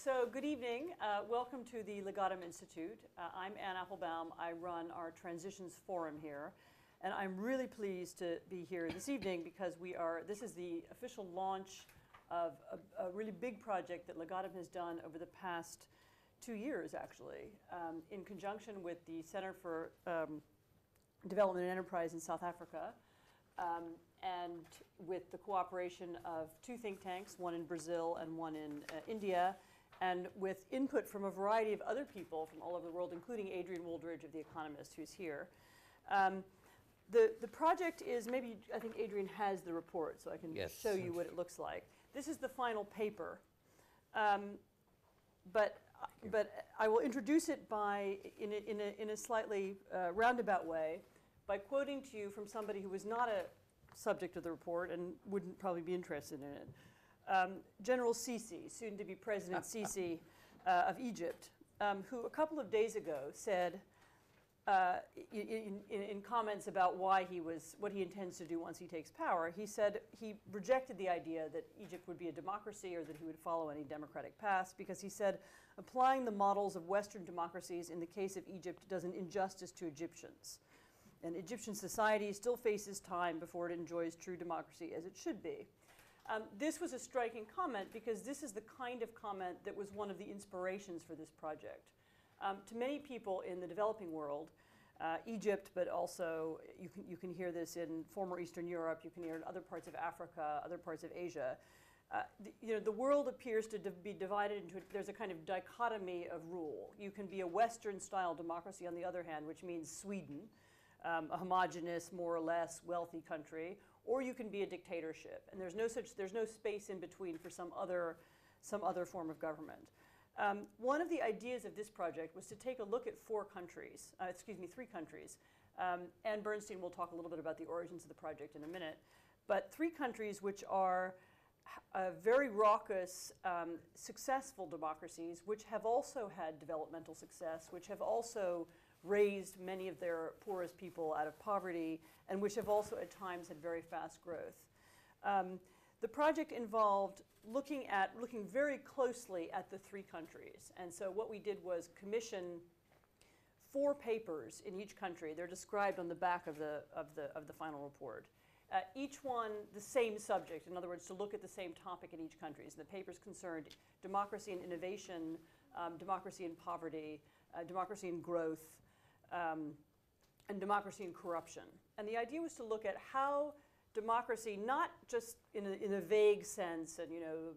So good evening. Welcome to the Legatum Institute. I'm Ann Applebaum. I run our Transitions Forum here. And I'm really pleased to be here this evening because this is the official launch of a really big project that Legatum has done over the past 2 years, actually, in conjunction with the Center for Development and Enterprise in South Africa, and with the cooperation of 2 think tanks, one in Brazil and one in India, and with input from a variety of other people from all over the world, including Adrian Wooldridge of The Economist, who's here. The project is, I think Adrian has the report, so I can show you what it looks like. This is the final paper. But I will introduce it in a slightly roundabout way by quoting to you from somebody who was not a subject of the report and wouldn't probably be interested in it. General Sisi, soon to be President Sisi of Egypt, who a couple of days ago said, in comments about what he intends to do once he takes power, he said he rejected the idea that Egypt would be a democracy or that he would follow any democratic paths, because he said applying the models of Western democracies in the case of Egypt does an injustice to Egyptians. And Egyptian society still faces time before it enjoys true democracy as it should be. This was a striking comment because this is the kind of comment that was one of the inspirations for this project. To many people in the developing world, Egypt, but also you can hear this in former Eastern Europe, you can hear it in other parts of Africa, other parts of Asia. The world appears to be divided into, there's a kind of dichotomy of rule. You can be a Western-style democracy, on the other hand, which means Sweden, a homogenous, more or less wealthy country, or you can be a dictatorship. And there's no space in between for some other form of government. One of the ideas of this project was to take a look at 3 countries. Ann Bernstein will talk a little bit about the origins of the project in a minute. But 3 countries which are very raucous, successful democracies, which have also had developmental success, which have also raised many of their poorest people out of poverty, and which have also at times had very fast growth. The project involved looking very closely at the 3 countries. And so what we did was commission 4 papers in each country. They're described on the back of the final report. Each one the same subject, in other words, to look at the same topic in each country. So the papers concerned democracy and innovation, democracy and poverty, democracy and growth, and democracy and corruption. And the idea was to look at how democracy, not just in a vague sense, and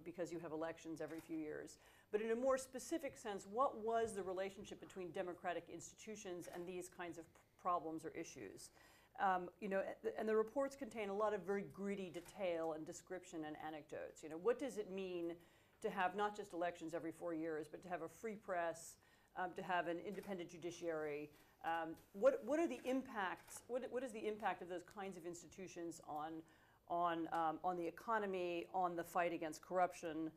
because you have elections every few years, but in a more specific sense, what was the relationship between democratic institutions and these kinds of problems or issues? And the reports contain a lot of very gritty detail and description and anecdotes. What does it mean to have not just elections every 4 years, but to have a free press, to have an independent judiciary? What are the impacts? What is the impact of those kinds of institutions on the economy, on the fight against corruption,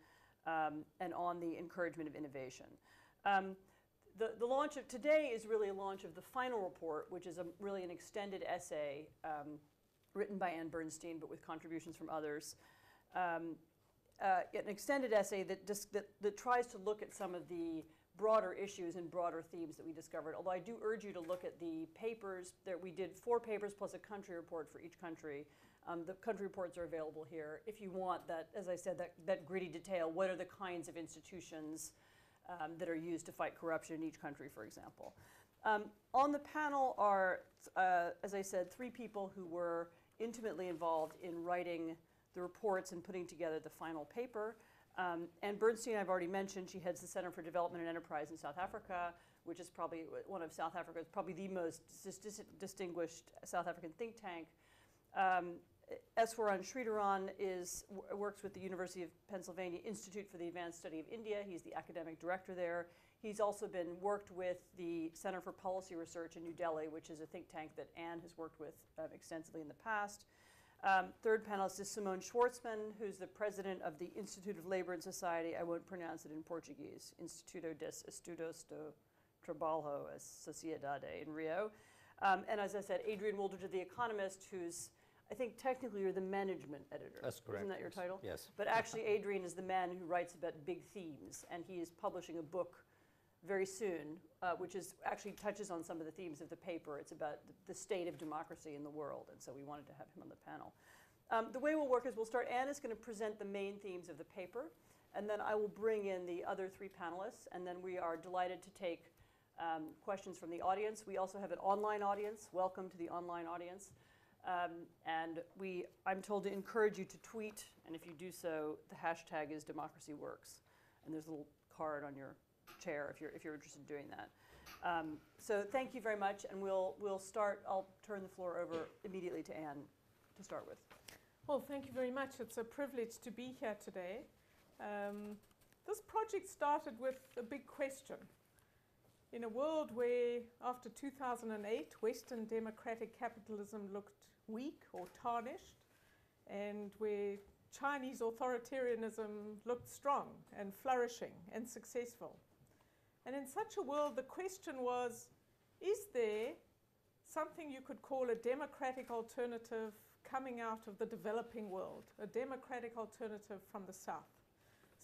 and on the encouragement of innovation? The launch of today is really a launch of the final report, which is really an extended essay written by Ann Bernstein, but with contributions from others. An extended essay that tries to look at some of the broader issues and broader themes that we discovered. Although I do urge you to look at the papers. We did 4 papers plus a country report for each country. The country reports are available here. If you want that, as I said, that gritty detail, what are the kinds of institutions that are used to fight corruption in each country, for example. On the panel are, as I said, 3 people who were intimately involved in writing the reports and putting together the final paper. Ann Bernstein, I've already mentioned, she heads the Center for Development and Enterprise in South Africa, which is probably one of South Africa's, probably the most distinguished South African think tank. Eswaran Sridharan works with the University of Pennsylvania Institute for the Advanced Study of India. He's the academic director there. He's also worked with the Center for Policy Research in New Delhi, which is a think tank that Ann has worked with extensively in the past. Third panelist is Simone Schwartzman, who's the president of the Institute of Labor and Society. I won't pronounce it in Portuguese. Instituto de Estudos do Trabalho e Sociedade in Rio. And as I said, Adrian Wooldridge of The Economist, who's I think technically you're the management editor. That's correct. Isn't that your title? Yes. But actually Adrian is the man who writes about big themes, and he is publishing a book very soon, which is actually touches on some of the themes of the paper. It's about the state of democracy in the world, and so we wanted to have him on the panel. The way we'll work is we'll start, Anna's going to present the main themes of the paper, and then I will bring in the other three panelists, and then we are delighted to take questions from the audience. We also have an online audience. Welcome to the online audience. And I'm told to encourage you to tweet, and if you do so, the hashtag is democracyworks, and there's a little card on your chair if you're interested in doing that. So thank you very much, and we'll start. I'll turn the floor over immediately to Anne to start with. Well, thank you very much. It's a privilege to be here today. This project started with a big question. In a world where, after 2008, Western democratic capitalism looked weak or tarnished, and where Chinese authoritarianism looked strong and flourishing and successful. And in such a world, the question was, is there something you could call a democratic alternative coming out of the developing world, a democratic alternative from the South?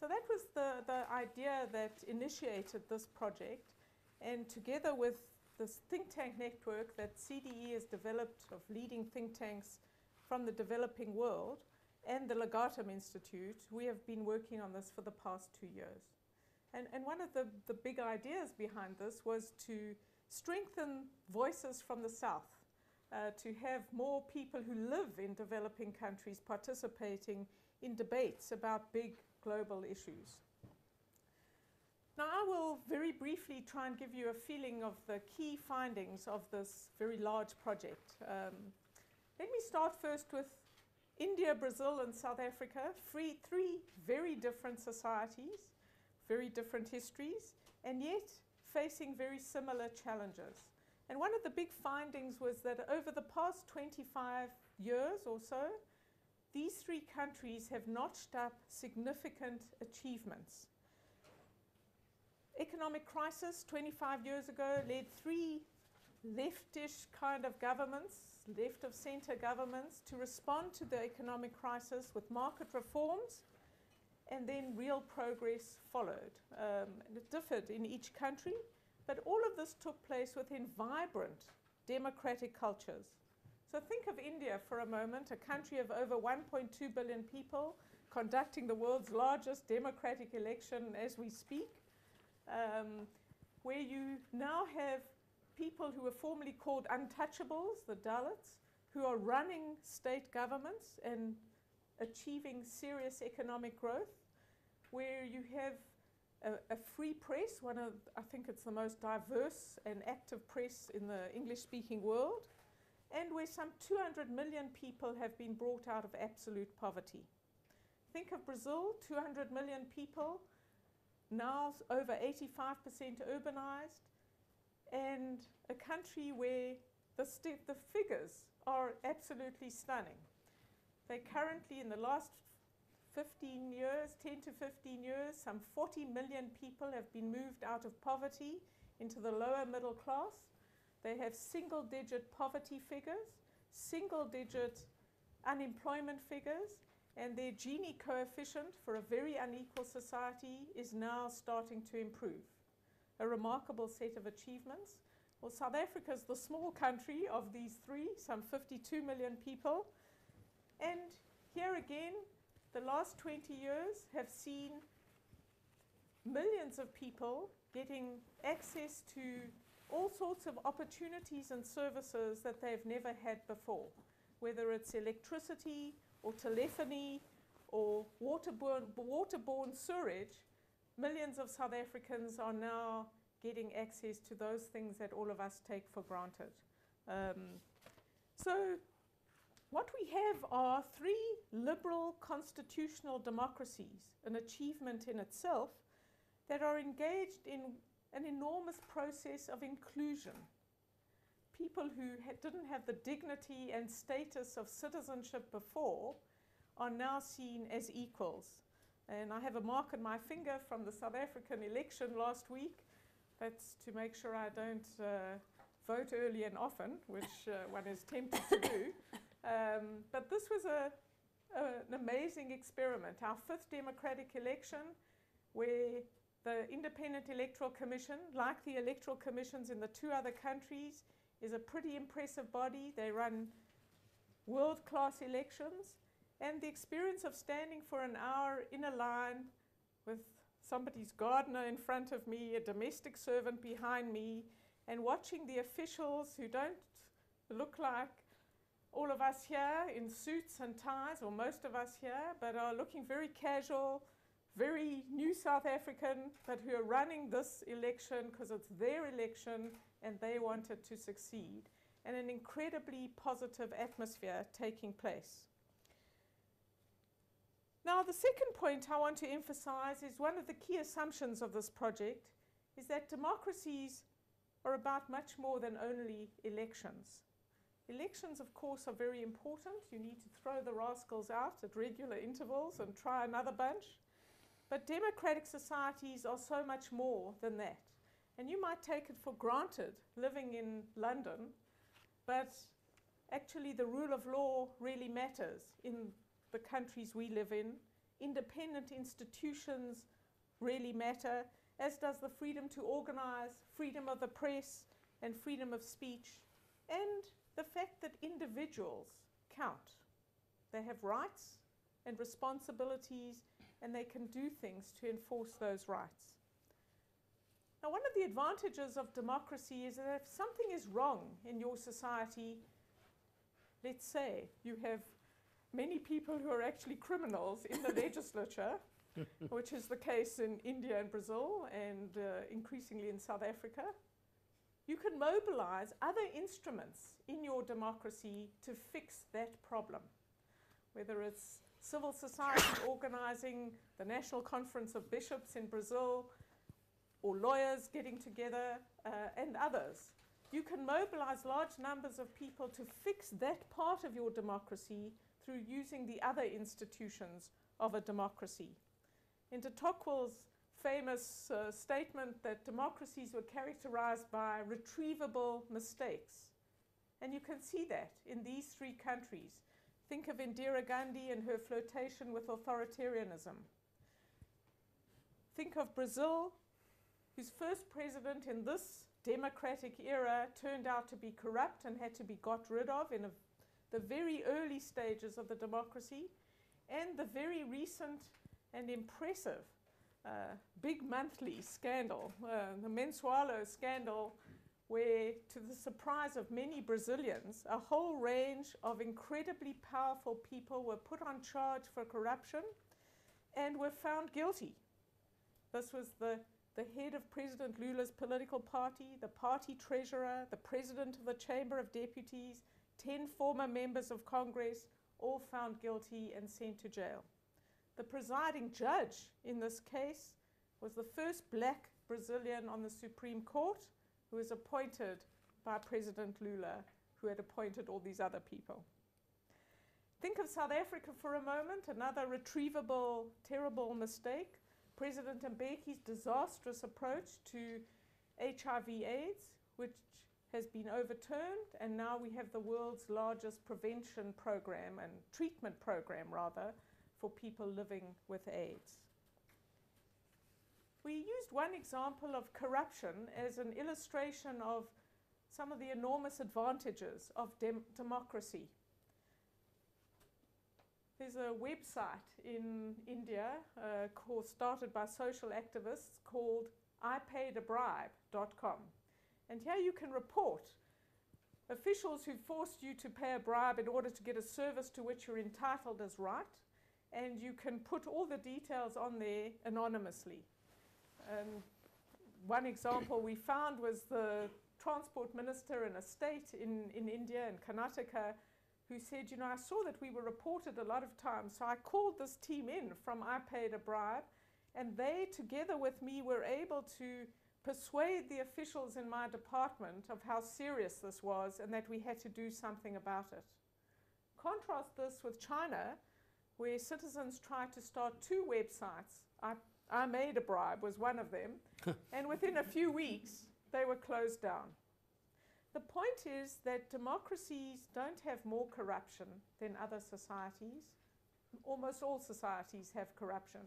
So that was the idea that initiated this project. And together with this think tank network that CDE has developed of leading think tanks from the developing world and the Legatum Institute, we have been working on this for the past 2 years. And one of the big ideas behind this was to strengthen voices from the South, to have more people who live in developing countries participating in debates about big global issues. Now, I will very briefly try and give you a feeling of the key findings of this very large project. Let me start first with India, Brazil, and South Africa, three very different societies, very different histories, and yet facing very similar challenges. And one of the big findings was that over the past 25 years or so, these three countries have notched up significant achievements. Economic crisis 25 years ago led three leftish kind of governments, left of center governments, to respond to the economic crisis with market reforms, and then real progress followed. And it differed in each country, but all of this took place within vibrant democratic cultures. So think of India for a moment, a country of over 1.2 billion people conducting the world's largest democratic election as we speak. Where you now have people who were formerly called untouchables, the Dalits, who are running state governments and achieving serious economic growth, where you have a free press, I think it's the most diverse and active press in the English-speaking world, and where some 200 million people have been brought out of absolute poverty. Think of Brazil, 200 million people, now over 85% urbanized, and a country where the figures are absolutely stunning. They currently, in the last 15 years, 10 to 15 years, some 40 million people have been moved out of poverty into the lower middle class. They have single-digit poverty figures, single-digit unemployment figures, and their Gini coefficient for a very unequal society is now starting to improve. A remarkable set of achievements. Well, South Africa is the small country of these three, some 52 million people. And here again, the last 20 years have seen millions of people getting access to all sorts of opportunities and services that they've never had before, whether it's electricity, or telephony, or waterborne sewage. Millions of South Africans are now getting access to those things that all of us take for granted. So what we have are three liberal constitutional democracies, an achievement in itself, that are engaged in an enormous process of inclusion. People who didn't have the dignity and status of citizenship before are now seen as equals. And I have a mark on my finger from the South African election last week. That's to make sure I don't vote early and often, which one is tempted to do. But this was an amazing experiment. Our 5th democratic election, where the Independent Electoral Commission, like the electoral commissions in the 2 other countries, is a pretty impressive body. They run world-class elections. And the experience of standing for an hour in a line with somebody's gardener in front of me, a domestic servant behind me, and watching the officials who don't look like all of us here in suits and ties, or most of us here, but are looking very casual, very new South African, but who are running this election because it's their election and they want it to succeed, and an incredibly positive atmosphere taking place. Now, the second point I want to emphasize is one of the key assumptions of this project is that democracies are about much more than only elections. Elections, of course, are very important. You need to throw the rascals out at regular intervals and try another bunch. But democratic societies are so much more than that. And you might take it for granted living in London, but actually the rule of law really matters in the countries we live in. Independent institutions really matter, as does the freedom to organize, freedom of the press, and freedom of speech, and the fact that individuals count. They have rights and responsibilities, and they can do things to enforce those rights. Now, one of the advantages of democracy is that if something is wrong in your society, let's say you have many people who are actually criminals in the legislature, which is the case in India and Brazil, and increasingly in South Africa, you can mobilize other instruments in your democracy to fix that problem, whether it's civil society organizing the National Conference of Bishops in Brazil, or lawyers getting together, and others. You can mobilize large numbers of people to fix that part of your democracy through using the other institutions of a democracy. In de Tocqueville's famous statement that democracies were characterized by retrievable mistakes. And you can see that in these 3 countries. Think of Indira Gandhi and her flirtation with authoritarianism. Think of Brazil, whose first president in this democratic era turned out to be corrupt and had to be got rid of in the very early stages of the democracy, and the very recent and impressive big monthly scandal, the Mensualo scandal, where, to the surprise of many Brazilians, a whole range of incredibly powerful people were put on charge for corruption and were found guilty. This was the head of President Lula's political party, the party treasurer, the president of the Chamber of Deputies, 10 former members of Congress, all found guilty and sent to jail. The presiding judge in this case was the first black Brazilian on the Supreme Court, who was appointed by President Lula, who had appointed all these other people. Think of South Africa for a moment, another retrievable, terrible mistake. President Mbeki's disastrous approach to HIV/AIDS, which has been overturned, and now we have the world's largest prevention program and treatment program, rather, for people living with AIDS. We used one example of corruption as an illustration of some of the enormous advantages of democracy. There's a website in India started by social activists called IPaidAbribe.com. And here you can report officials who forced you to pay a bribe in order to get a service to which you're entitled as right, and you can put all the details on there anonymously. One example we found was the transport minister in a state in India, in Karnataka, who said, you know, I saw that we were reported a lot of times, so I called this team in from I Paid a Bribe, and they, together with me, were able to persuade the officials in my department of how serious this was and that we had to do something about it. Contrast this with China, where citizens tried to start 2 websites. I Made a Bribe was one of them, and within a few weeks, they were closed down. The point is that democracies don't have more corruption than other societies. Almost all societies have corruption.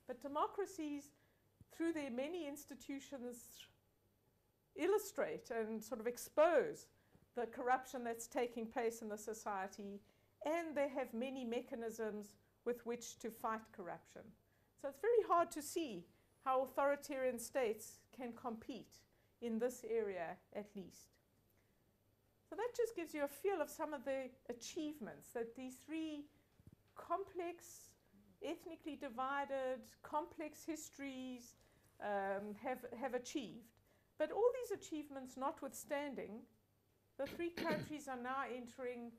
But democracies, through their many institutions, illustrate and sort of expose the corruption that's taking place in the society, and they have many mechanisms with which to fight corruption. So it's very hard to see how authoritarian states can compete in this area, at least. So that just gives you a feel of some of the achievements that these three complex, ethnically divided, complex histories have achieved. But all these achievements notwithstanding, the three countries are now entering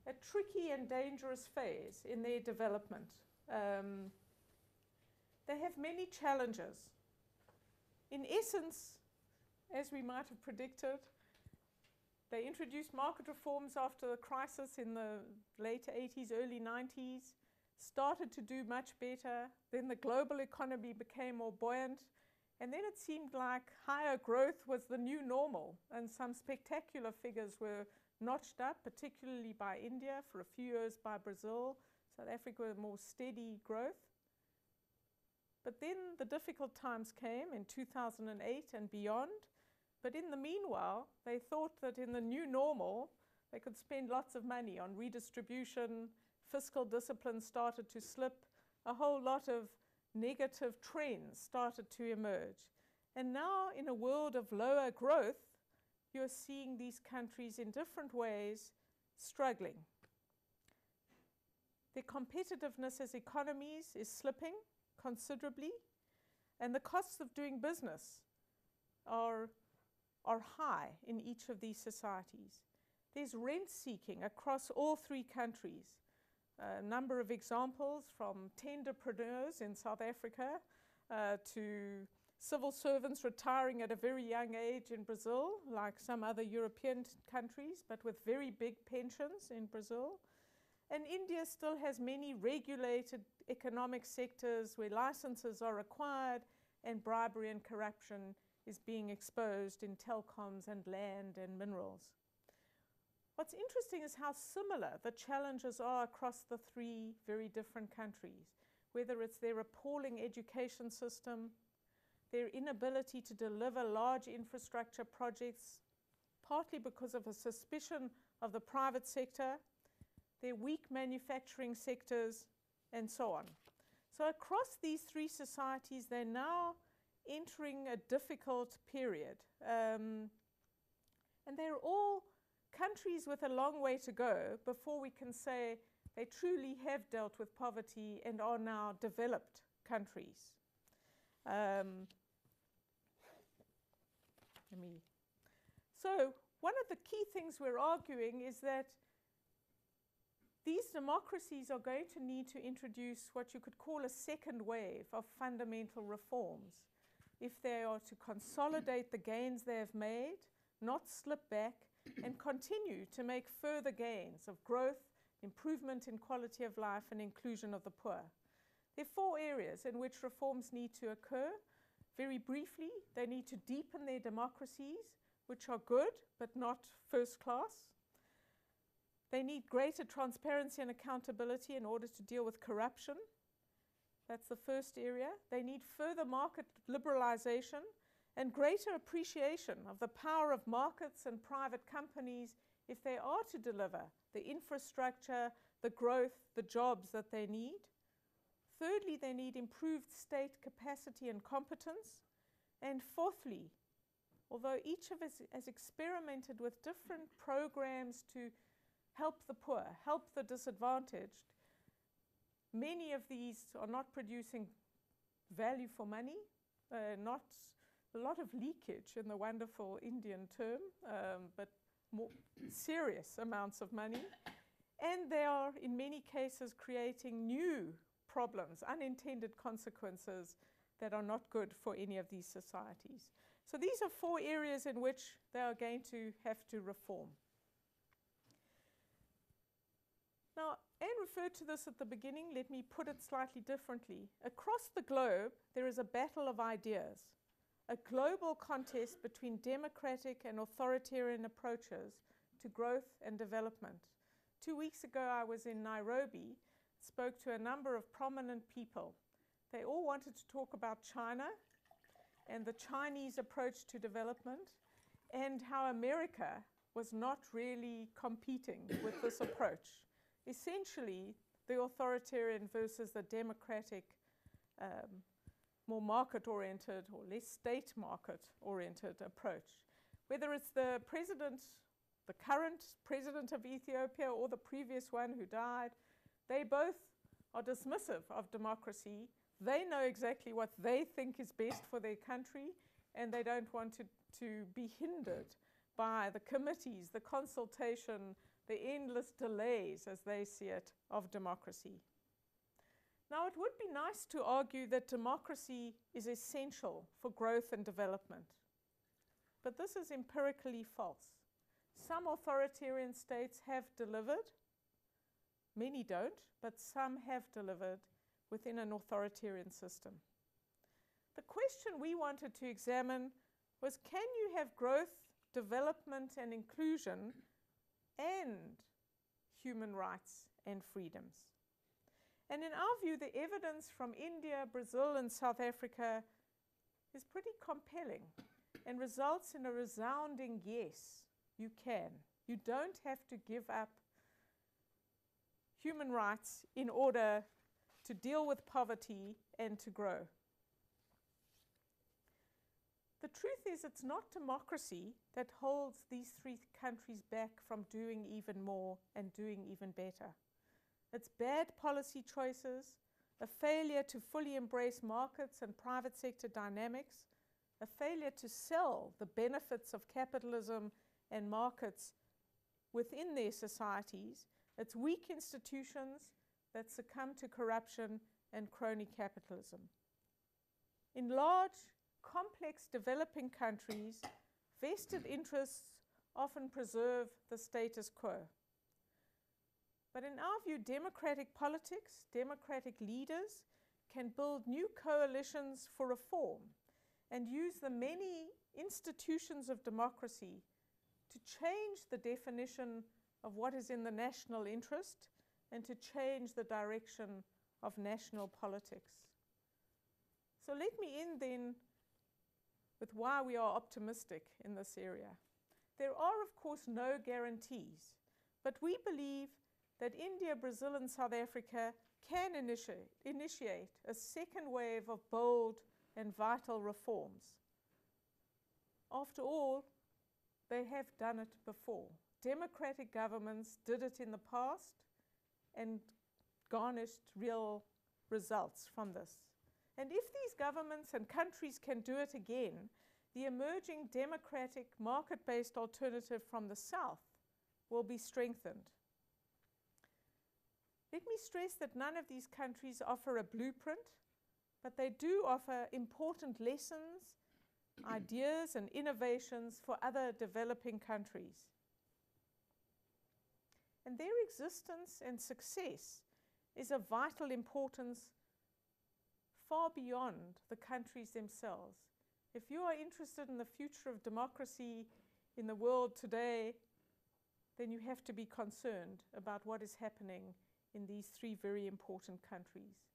a tricky and dangerous phase in their development. They have many challenges. In essence, as we might have predicted, they introduced market reforms after the crisis in the late 80s, early 90s, started to do much better. Then the global economy became more buoyant. And then it seemed like higher growth was the new normal. And some spectacular figures were notched up, particularly by India, for a few years by Brazil. South Africa, more steady growth. But then the difficult times came in 2008 and beyond. But in the meanwhile, they thought that in the new normal, they could spend lots of money on redistribution, fiscal discipline started to slip, a whole lot of negative trends started to emerge. And now, in a world of lower growth, you're seeing these countries in different ways struggling. Their competitiveness as economies is slipping considerably, and the costs of doing business are high in each of these societies. There's rent seeking across all three countries. A number of examples from tenderpreneurs in South Africa to civil servants retiring at a very young age in Brazil, like some other European countries, but with very big pensions in Brazil. And India still has many regulated economic sectors where licenses are required and bribery and corruption is being exposed in telecoms and land and minerals. What's interesting is how similar the challenges are across the three very different countries, whether it's their appalling education system, their inability to deliver large infrastructure projects, partly because of a suspicion of the private sector, their weak manufacturing sectors, and so on. So across these three societies, they're now entering a difficult period. And they're all countries with a long way to go before we can say they truly have dealt with poverty and are now developed countries. So one of the key things we're arguing is that these democracies are going to need to introduce what you could call a second wave of fundamental reforms if they are to consolidate the gains they have made, not slip back, and continue to make further gains of growth, improvement in quality of life, and inclusion of the poor. There are 4 areas in which reforms need to occur. Very briefly, they need to deepen their democracies, which are good, but not first class. They need greater transparency and accountability in order to deal with corruption. That's the first area. They need further market liberalization and greater appreciation of the power of markets and private companies if they are to deliver the infrastructure, the growth, the jobs that they need. Thirdly, they need improved state capacity and competence. And fourthly, although each of us has experimented with different programs to help the poor, help the disadvantaged, many of these are not producing value for money, not a lot of leakage in the wonderful Indian term, but more serious amounts of money. And they are, in many cases, creating new problems, unintended consequences that are not good for any of these societies. So these are 4 areas in which they are going to have to reform. Now, Anne referred to this at the beginning. Let me put it slightly differently. Across the globe, there is a battle of ideas a global contest between democratic and authoritarian approaches to growth and development. 2 weeks ago, I was in Nairobi, spoke to a number of prominent people. They all wanted to talk about China and the Chinese approach to development and how America was not really competing with this approach. Essentially, the authoritarian versus the democratic, more market-oriented or less state market-oriented approach. Whether it's the president, the current president of Ethiopia or the previous one who died, they both are dismissive of democracy. They know exactly what they think is best for their country, and they don't want to be hindered by the committees, the consultation, the endless delays, as they see it, of democracy. Now, it would be nice to argue that democracy is essential for growth and development, but this is empirically false. Some authoritarian states have delivered. Many don't, but some have delivered within an authoritarian system. The question we wanted to examine was, can you have growth, development, and inclusion and human rights and freedoms? And in our view, the evidence from India, Brazil, and South Africa is pretty compelling and results in a resounding yes, you can. You don't have to give up human rights in order to deal with poverty and to grow. The truth is, it's not democracy that holds these three countries back from doing even more and doing even better. It's bad policy choices, a failure to fully embrace markets and private sector dynamics, a failure to sell the benefits of capitalism and markets within their societies. It's weak institutions that succumb to corruption and crony capitalism. In large, complex developing countries, vested interests often preserve the status quo. But in our view, democratic politics, democratic leaders can build new coalitions for reform and use the many institutions of democracy to change the definition of what is in the national interest and to change the direction of national politics. So let me end then with why we are optimistic in this area. There are, of course, no guarantees, but we believe that India, Brazil, and South Africa can initiate a second wave of bold and vital reforms. After all, they have done it before. Democratic governments did it in the past and garnished real results from this. And if these governments and countries can do it again, the emerging democratic market-based alternative from the South will be strengthened. Let me stress that none of these countries offer a blueprint, but they do offer important lessons, ideas, and innovations for other developing countries. And their existence and success is of vital importance far beyond the countries themselves. If you are interested in the future of democracy in the world today, then you have to be concerned about what is happening in these three very important countries.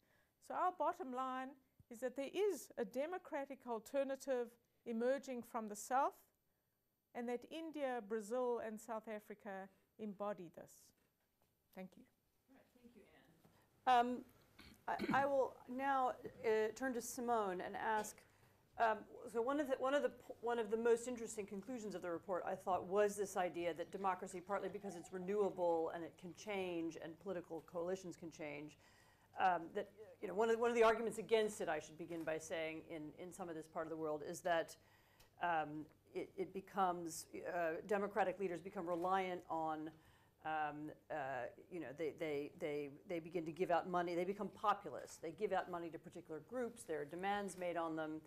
So our bottom line is that there is a democratic alternative emerging from the South, and that India, Brazil, and South Africa embody this. Thank you. Right, thank you, Anne. I will now turn to Simone and ask, so one of the most interesting conclusions of the report, I thought, was this idea that democracy, partly because it's renewable and it can change and political coalitions can change, that one of the arguments against it, I should begin by saying, in some of this part of the world, is that it becomes democratic leaders become reliant on. They begin to give out money. They become populist. They give out money to particular groups. There are demands made on them.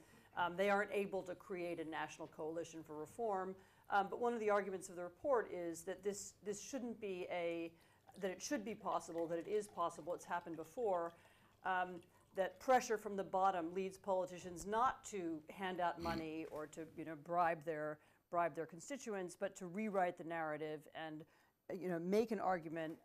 They aren't able to create a national coalition for reform. But one of the arguments of the report is that this shouldn't be that it should be possible, that it is possible, it's happened before. that pressure from the bottom leads politicians not to hand out money or to bribe their constituents, but to rewrite the narrative and make an argument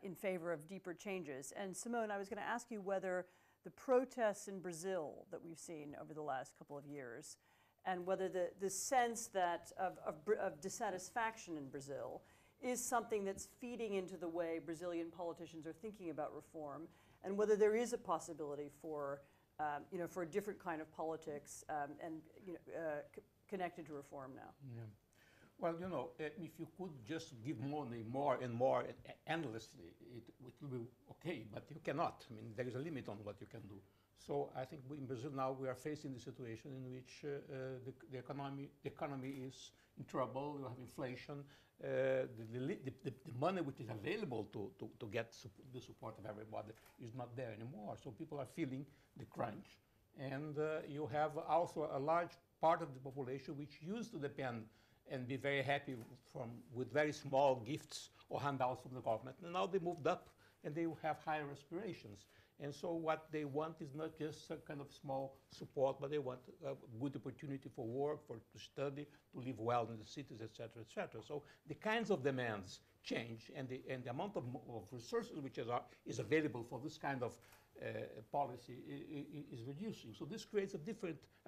in favor of deeper changes. And Simone, I was going to ask you whether the protests in Brazil that we've seen over the last couple of years, and whether the sense that of dissatisfaction in Brazil is something that's feeding into the way Brazilian politicians are thinking about reform, and whether there is a possibility for a different kind of politics connected to reform now. Yeah. Well, if you could just give money more and more endlessly, it will be okay, but you cannot. I mean, there is a limit on what you can do. So I think in Brazil now we are facing the situation in which the economy is in trouble. You have inflation. The money which is available to get the support of everybody is not there anymore. So people are feeling the crunch. And you have also a large part of the population which used to depend and be very happy with very small gifts or handouts from the government. And now they moved up and they have higher aspirations. And so what they want is not just a kind of small support, but they want a good opportunity for work, to study, to live well in the cities, et cetera, et cetera. So the kinds of demands change, and the amount of resources which is available for this kind of policy is reducing. So this creates a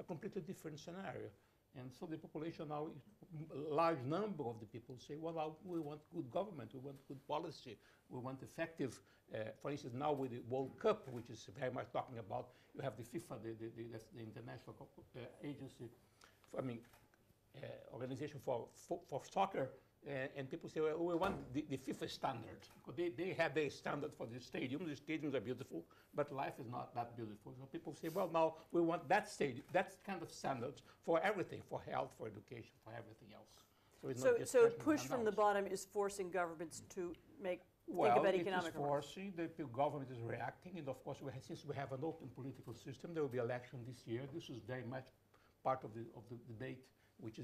completely different scenario. And so the population now, a large number of the people say, well, we want good government, we want good policy, we want effective, for instance, now with the World Cup, which is very much talking about, you have the FIFA, the international agency, organization for soccer, and people say, well, we want the FIFA standard. Because they have their standard for the stadiums. The stadiums are beautiful, but life is not that beautiful. So people say, well, now we want that kind of standards for everything, for health, for education, for everything else. So it's not just so push from the bottom is forcing governments to think about economic reform. It is forcing. The government is reacting, and of course, since we have an open political system, there will be election this year. This is very much part of the debate, which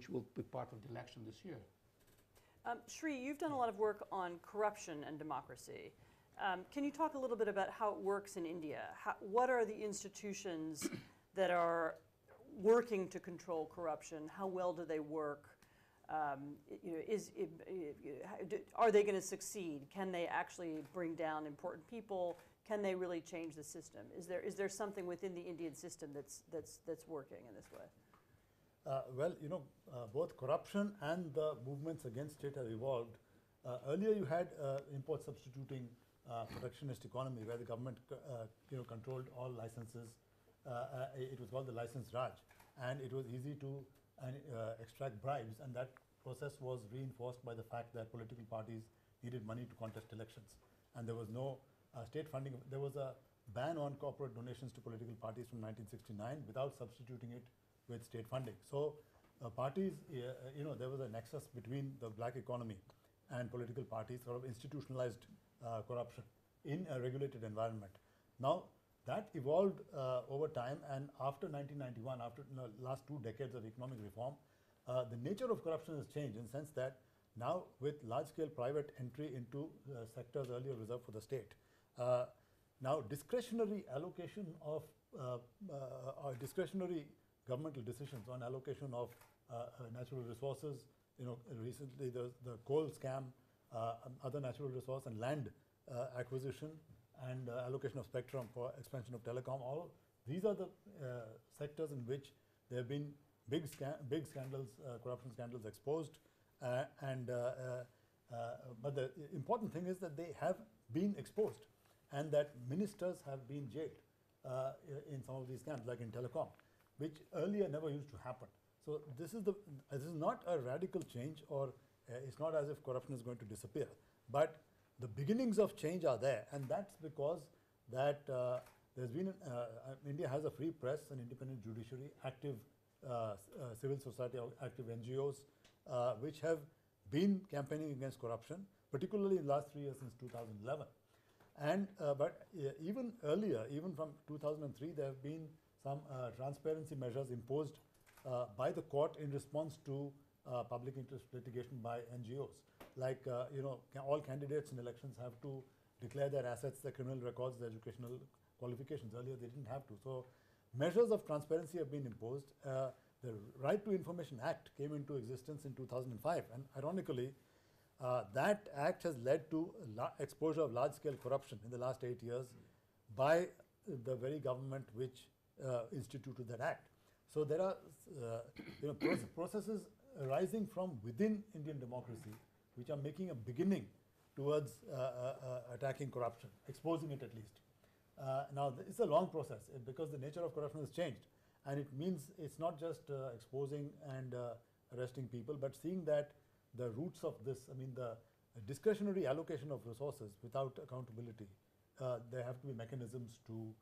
will be part of the election this year. Shri, you've done a lot of work on corruption and democracy. Can you talk a little bit about how it works in India? What are the institutions that are working to control corruption? How well do they work? Are they going to succeed? Can they actually bring down important people? Can they really change the system? Is there something within the Indian system that's working in this way? Both corruption and the movements against it have evolved. Earlier, you had import substituting protectionist economy, where the government, controlled all licenses. It was called the license Raj, and it was easy to extract bribes, and that process was reinforced by the fact that political parties needed money to contest elections, and there was no state funding. There was a ban on corporate donations to political parties from 1969 without substituting it with state funding. So parties, there was a nexus between the black economy and political parties, sort of institutionalized corruption in a regulated environment. Now, that evolved over time, and after 1991, after the last 2 decades of economic reform, the nature of corruption has changed in the sense that now with large-scale private entry into sectors earlier reserved for the state, now discretionary allocation of discretionary governmental decisions on allocation of natural resources, recently the coal scam, other natural resource and land acquisition, and allocation of spectrum for expansion of telecom. All these are the sectors in which there have been big scandals, corruption scandals exposed, but the important thing is that they have been exposed, and that ministers have been jailed in some of these scandals, like in telecom, which earlier never used to happen. So this is not a radical change, or it's not as if corruption is going to disappear, but the beginnings of change are there, and that's because that there's been India has a free press, an independent judiciary, active civil society, active NGOs, which have been campaigning against corruption, particularly in the last 3 years since 2011. And but even earlier, even from 2003, there have been some transparency measures imposed by the court in response to public interest litigation by NGOs. Like, all candidates in elections have to declare their assets, their criminal records, their educational qualifications. Earlier, they didn't have to. So measures of transparency have been imposed. The Right to Information Act came into existence in 2005, and ironically, that act has led to exposure of large-scale corruption in the last 8 years by the very government which instituted that act. So there are processes arising from within Indian democracy which are making a beginning towards attacking corruption, exposing it at least. Now, it's a long process because the nature of corruption has changed, and it means it's not just exposing and arresting people, but seeing that the roots of this, I mean, the discretionary allocation of resources without accountability, there have to be mechanisms to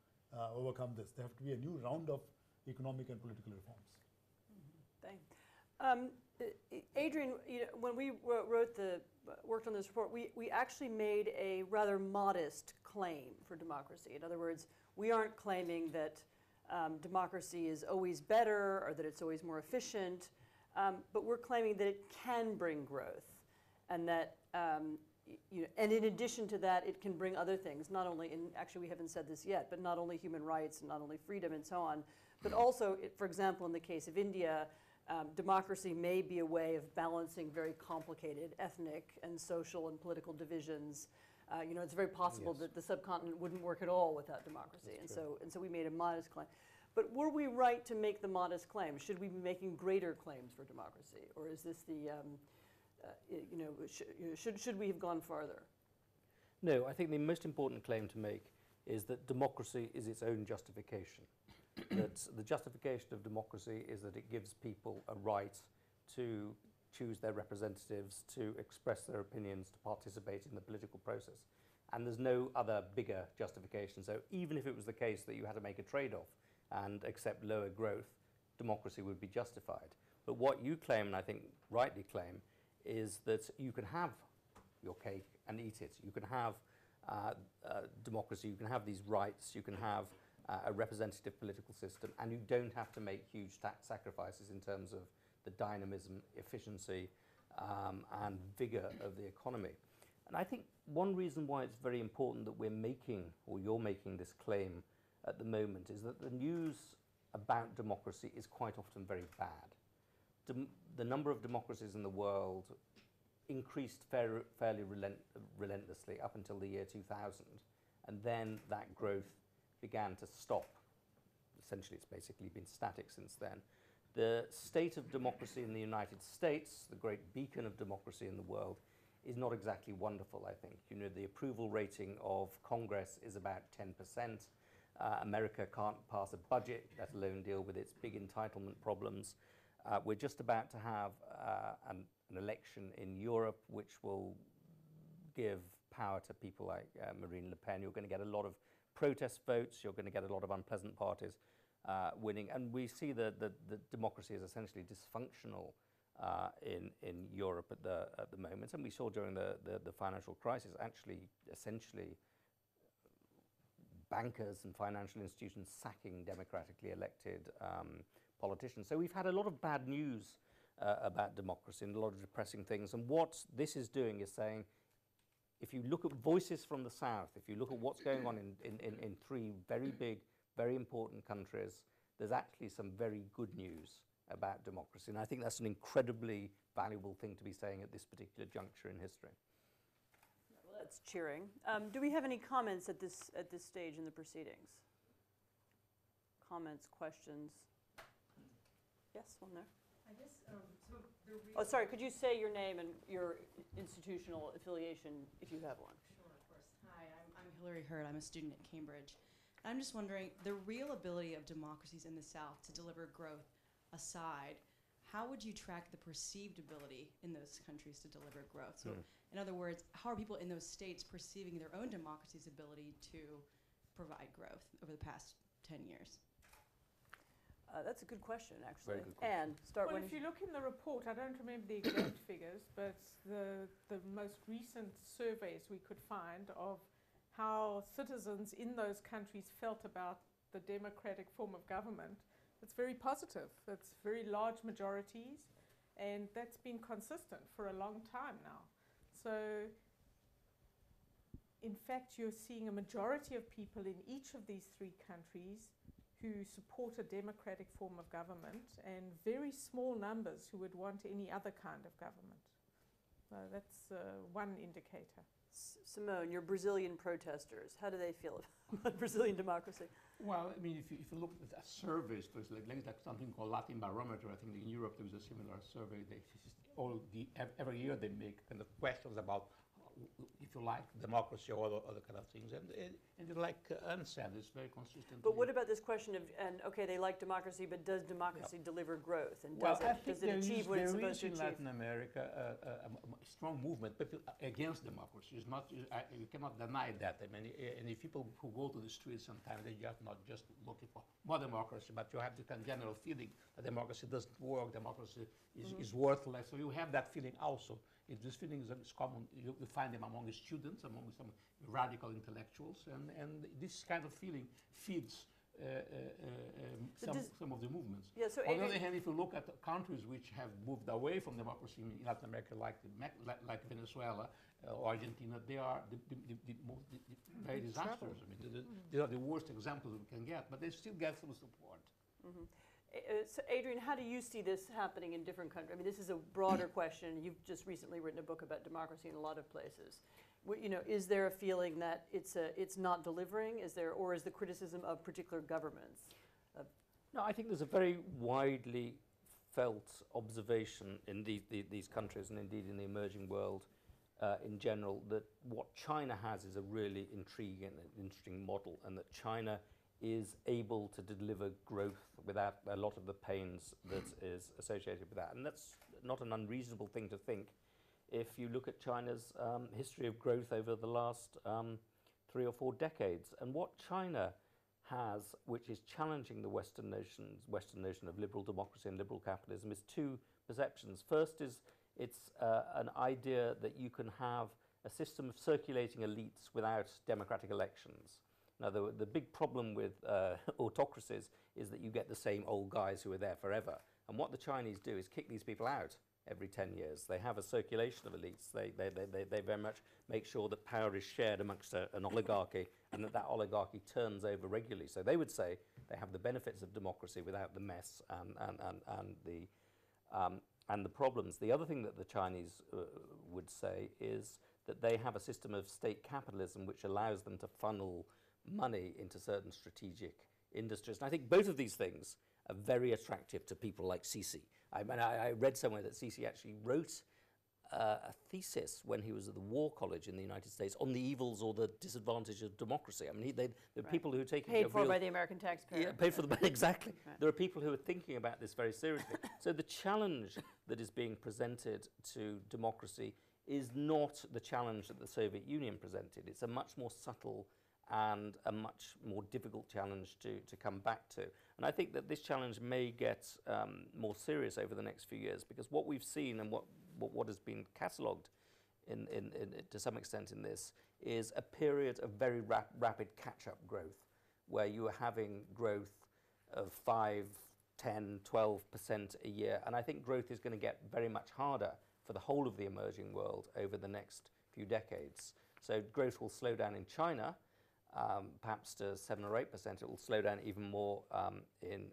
overcome this. There have to be a new round of economic and political reforms. Adrian, when we worked on this report, we actually made a rather modest claim for democracy. In other words, we aren't claiming that democracy is always better or that it's always more efficient, but we're claiming that it can bring growth, and that and in addition to that, it can bring other things. Not only, actually we haven't said this yet, but not only human rights and not only freedom and so on, but also, for example, in the case of India, democracy may be a way of balancing very complicated ethnic and social and political divisions. It's very possible that the subcontinent wouldn't work at all without democracy, and so we made a modest claim. But were we right to make the modest claim? Should we be making greater claims for democracy, or is this the should we have gone farther? No, I think the most important claim to make is that democracy is its own justification. That the justification of democracy is that it gives people a right to choose their representatives, to express their opinions, to participate in the political process. And there's no other bigger justification. So even if it was the case that you had to make a trade-off and accept lower growth, democracy would be justified. But what you claim, and I think rightly claim, is that you can have your cake and eat it. You can have democracy, you can have these rights, you can have a representative political system, and you don't have to make huge tax sacrifices in terms of the dynamism, efficiency, and vigor of the economy. And I think one reason why it's very important that we're making, or you're making this claim at the moment, is that the news about democracy is quite often very bad. The number of democracies in the world increased fairly relentlessly up until the year 2000, and then that growth began to stop. Essentially, it's basically been static since then. The state of democracy in the United States, the great beacon of democracy in the world, is not exactly wonderful, I think. The approval rating of Congress is about 10%. America can't pass a budget, let alone deal with its big entitlement problems. We're just about to have an election in Europe which will give power to people like Marine Le Pen. You're going to get a lot of protest votes, you're going to get a lot of unpleasant parties winning, and we see that democracy is essentially dysfunctional in Europe at the moment, and we saw during the financial crisis, actually, essentially, bankers and financial institutions sacking democratically elected politicians. So we've had a lot of bad news about democracy and a lot of depressing things, and what this is doing is saying, if you look at voices from the South, if you look at what's going on in three very big, very important countries, there's actually some very good news about democracy. And I think that's an incredibly valuable thing to be saying at this particular juncture in history. Well, that's cheering. Do we have any comments at this stage in the proceedings? Comments, questions? Yes, one there. I guess, so the Oh, sorry, could you say your name and your institutional affiliation, if you have one? Sure, of course. Hi, I'm Hillary Hurd. I'm a student at Cambridge. I'm just wondering, the real ability of democracies in the South to deliver growth aside, how would you track the perceived ability in those countries to deliver growth? So, in other words, how are people in those states perceiving their own democracy's ability to provide growth over the past 10 years? That's a good question, actually. Very good question. Anne, start Well, when if you look in the report, I don't remember the exact figures, but the most recent surveys we could find of how citizens in those countries felt about the democratic form of government, it's very positive. It's very large majorities, and that's been consistent for a long time now. So in fact, you're seeing a majority of people in each of these three countries who support a democratic form of government, and very small numbers who would want any other kind of government. That's one indicator. Simone, your Brazilian protesters, how do they feel about Brazilian democracy? Well, I mean, if you look at surveys, there's like something called Latin Barometer. I think in Europe there was a similar survey. Every year they make kind of questions about if you like democracy or other kind of things, and like Anne said, it's very consistent. But what about this question of, and okay, they like democracy, but does democracy deliver growth, and does it achieve what it's supposed to achieve? There is in Latin America a strong movement against democracy. It's not, you cannot deny that. I mean, and if people who go to the streets sometimes, they're not just looking for more democracy, but you have the kind of general feeling that democracy doesn't work, democracy is worthless. So you have that feeling also. This feeling is common. You find them among the students, among some radical intellectuals, and this kind of feeling feeds some of the movements. Yeah, so on the other hand, if you look at countries which have moved away from democracy in Latin America, like Venezuela or Argentina, they are very disastrous. I mean, they are the worst examples we can get, but they still get some support. Mm-hmm. So Adrian, how do you see this happening in different countries? I mean, this is a broader question. You've just recently written a book about democracy in a lot of places. You know, is there a feeling that it's not delivering? Or is the criticism of particular governments? No, I think there's a very widely felt observation in these countries, and indeed in the emerging world in general, that what China has is a really intriguing and interesting model, and that China is able to deliver growth without a lot of the pains that is associated with that. And that's not an unreasonable thing to think if you look at China's history of growth over the last 3 or 4 decades. And what China has, which is challenging the Western notion of liberal democracy and liberal capitalism, is 2 perceptions. First is it's an idea that you can have a system of circulating elites without democratic elections. Now, the big problem with autocracies is that you get the same old guys who are there forever. And what the Chinese do is kick these people out every 10 years. They have a circulation of elites. They very much make sure that power is shared amongst an oligarchy, and that oligarchy turns over regularly. So they would say they have the benefits of democracy without the mess and the problems. The other thing that the Chinese would say is that they have a system of state capitalism which allows them to funnel money into certain strategic industries. And I think both of these things are very attractive to people like Sisi. I read somewhere that Sisi actually wrote a thesis when he was at the War College in the United States on the evils or the disadvantages of democracy. I mean, there are people who are taking paid for by the American taxpayer. Yeah, paid for exactly. Right. There are people who are thinking about this very seriously. So the challenge that is being presented to democracy is not the challenge that the Soviet Union presented. It's a much more subtle and a much more difficult challenge to come back to. And I think that this challenge may get more serious over the next few years, because what we've seen and what has been catalogued to some extent in this is a period of very rapid catch-up growth, where you are having growth of 5, 10, 12% a year. And I think growth is going to get very much harder for the whole of the emerging world over the next few decades. So growth will slow down in China, perhaps to 7 or 8%. It will slow down even more in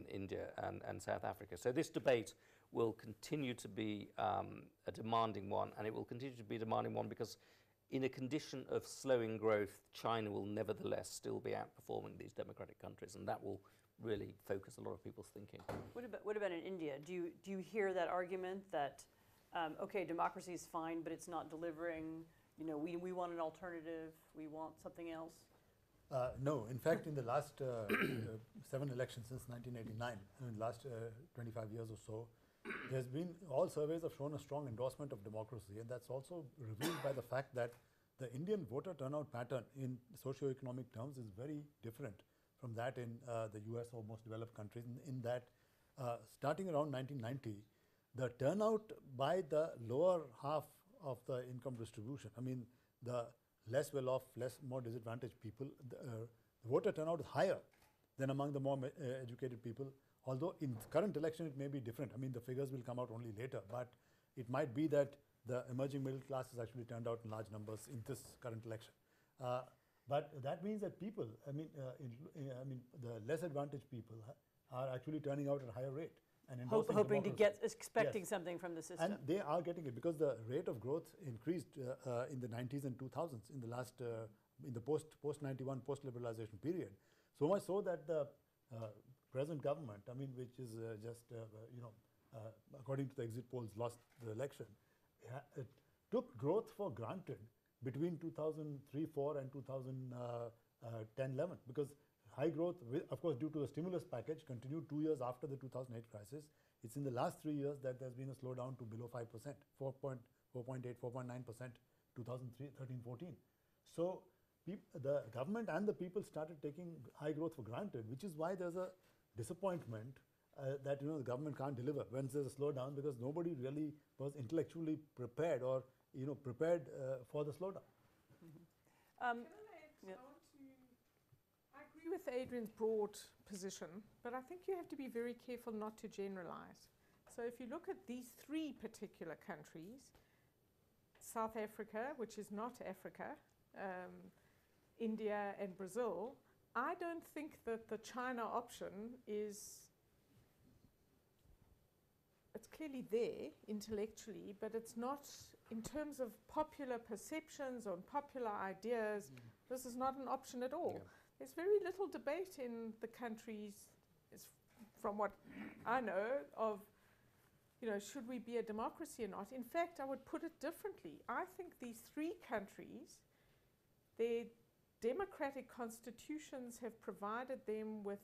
India and South Africa. So this debate will continue to be a demanding one, and it will continue to be a demanding one because in a condition of slowing growth, China will nevertheless still be outperforming these democratic countries, and that will really focus a lot of people's thinking. What about in India? Do you hear that argument that, okay, democracy is fine, but it's not delivering? You know, we want an alternative, we want something else? No, in fact, in the last 7 elections since 1989, in the last 25 years or so, there's been, all surveys have shown a strong endorsement of democracy, and that's also revealed by the fact that the Indian voter turnout pattern in socio-economic terms is very different from that in the US or most developed countries, in that starting around 1990, the turnout by the lower half of the income distribution, I mean, the less well-off, more disadvantaged people, the voter turnout is higher than among the more educated people. Although in current election it may be different. I mean, the figures will come out only later, but it might be that the emerging middle class has actually turned out in large numbers in this current election. But that means that people, I mean, the less advantaged people are actually turning out at a higher rate and endorsing Hoping to democracy. get, expecting Yes. something from the system. And they are getting it because the rate of growth increased in the 90s and 2000s in the last, in the post-91, post-liberalization period. So much so that the present government, I mean, which is according to the exit polls, lost the election, it took growth for granted between 2003-04 and 2010-11 because high growth, of course, due to the stimulus package, continued 2 years after the 2008 crisis. It's in the last 3 years that there's been a slowdown to below 5%, 4.8, 4.9%, 2013-14. So the government and the people started taking high growth for granted, which is why there's a disappointment that the government can't deliver when there's a slowdown because nobody really was intellectually prepared or prepared for the slowdown. Yeah. I agree with Adrian's broad position, but I think you have to be very careful not to generalize. So if you look at these three particular countries, South Africa, which is not Africa, India and Brazil, I don't think that the China option is, it's clearly there intellectually, but it's not in terms of popular perceptions or popular ideas, this is not an option at all. Yeah. There's very little debate in the countries, from what I know, of should we be a democracy or not. In fact, I would put it differently. I think these three countries, their democratic constitutions have provided them with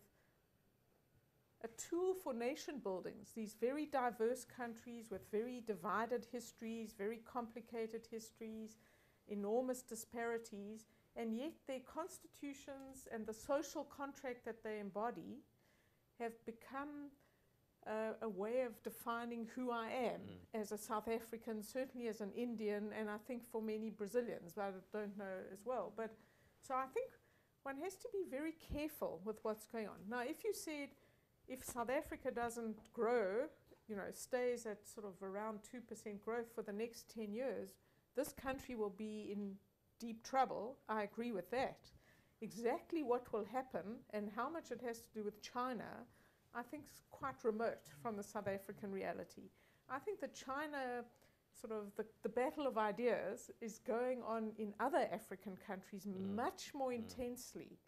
a tool for nation buildings. These very diverse countries with very divided histories, very complicated histories, enormous disparities, and yet their constitutions and the social contract that they embody have become a way of defining who I am as a South African, certainly as an Indian, and I think for many Brazilians, but I don't know as well. But so I think one has to be very careful with what's going on. Now, if you said, if South Africa doesn't grow, stays at sort of around 2% growth for the next 10 years, this country will be in deep trouble. I agree with that. Exactly what will happen and how much it has to do with China, I think is quite remote from the South African reality. I think that China, sort of the battle of ideas is going on in other African countries much more intensely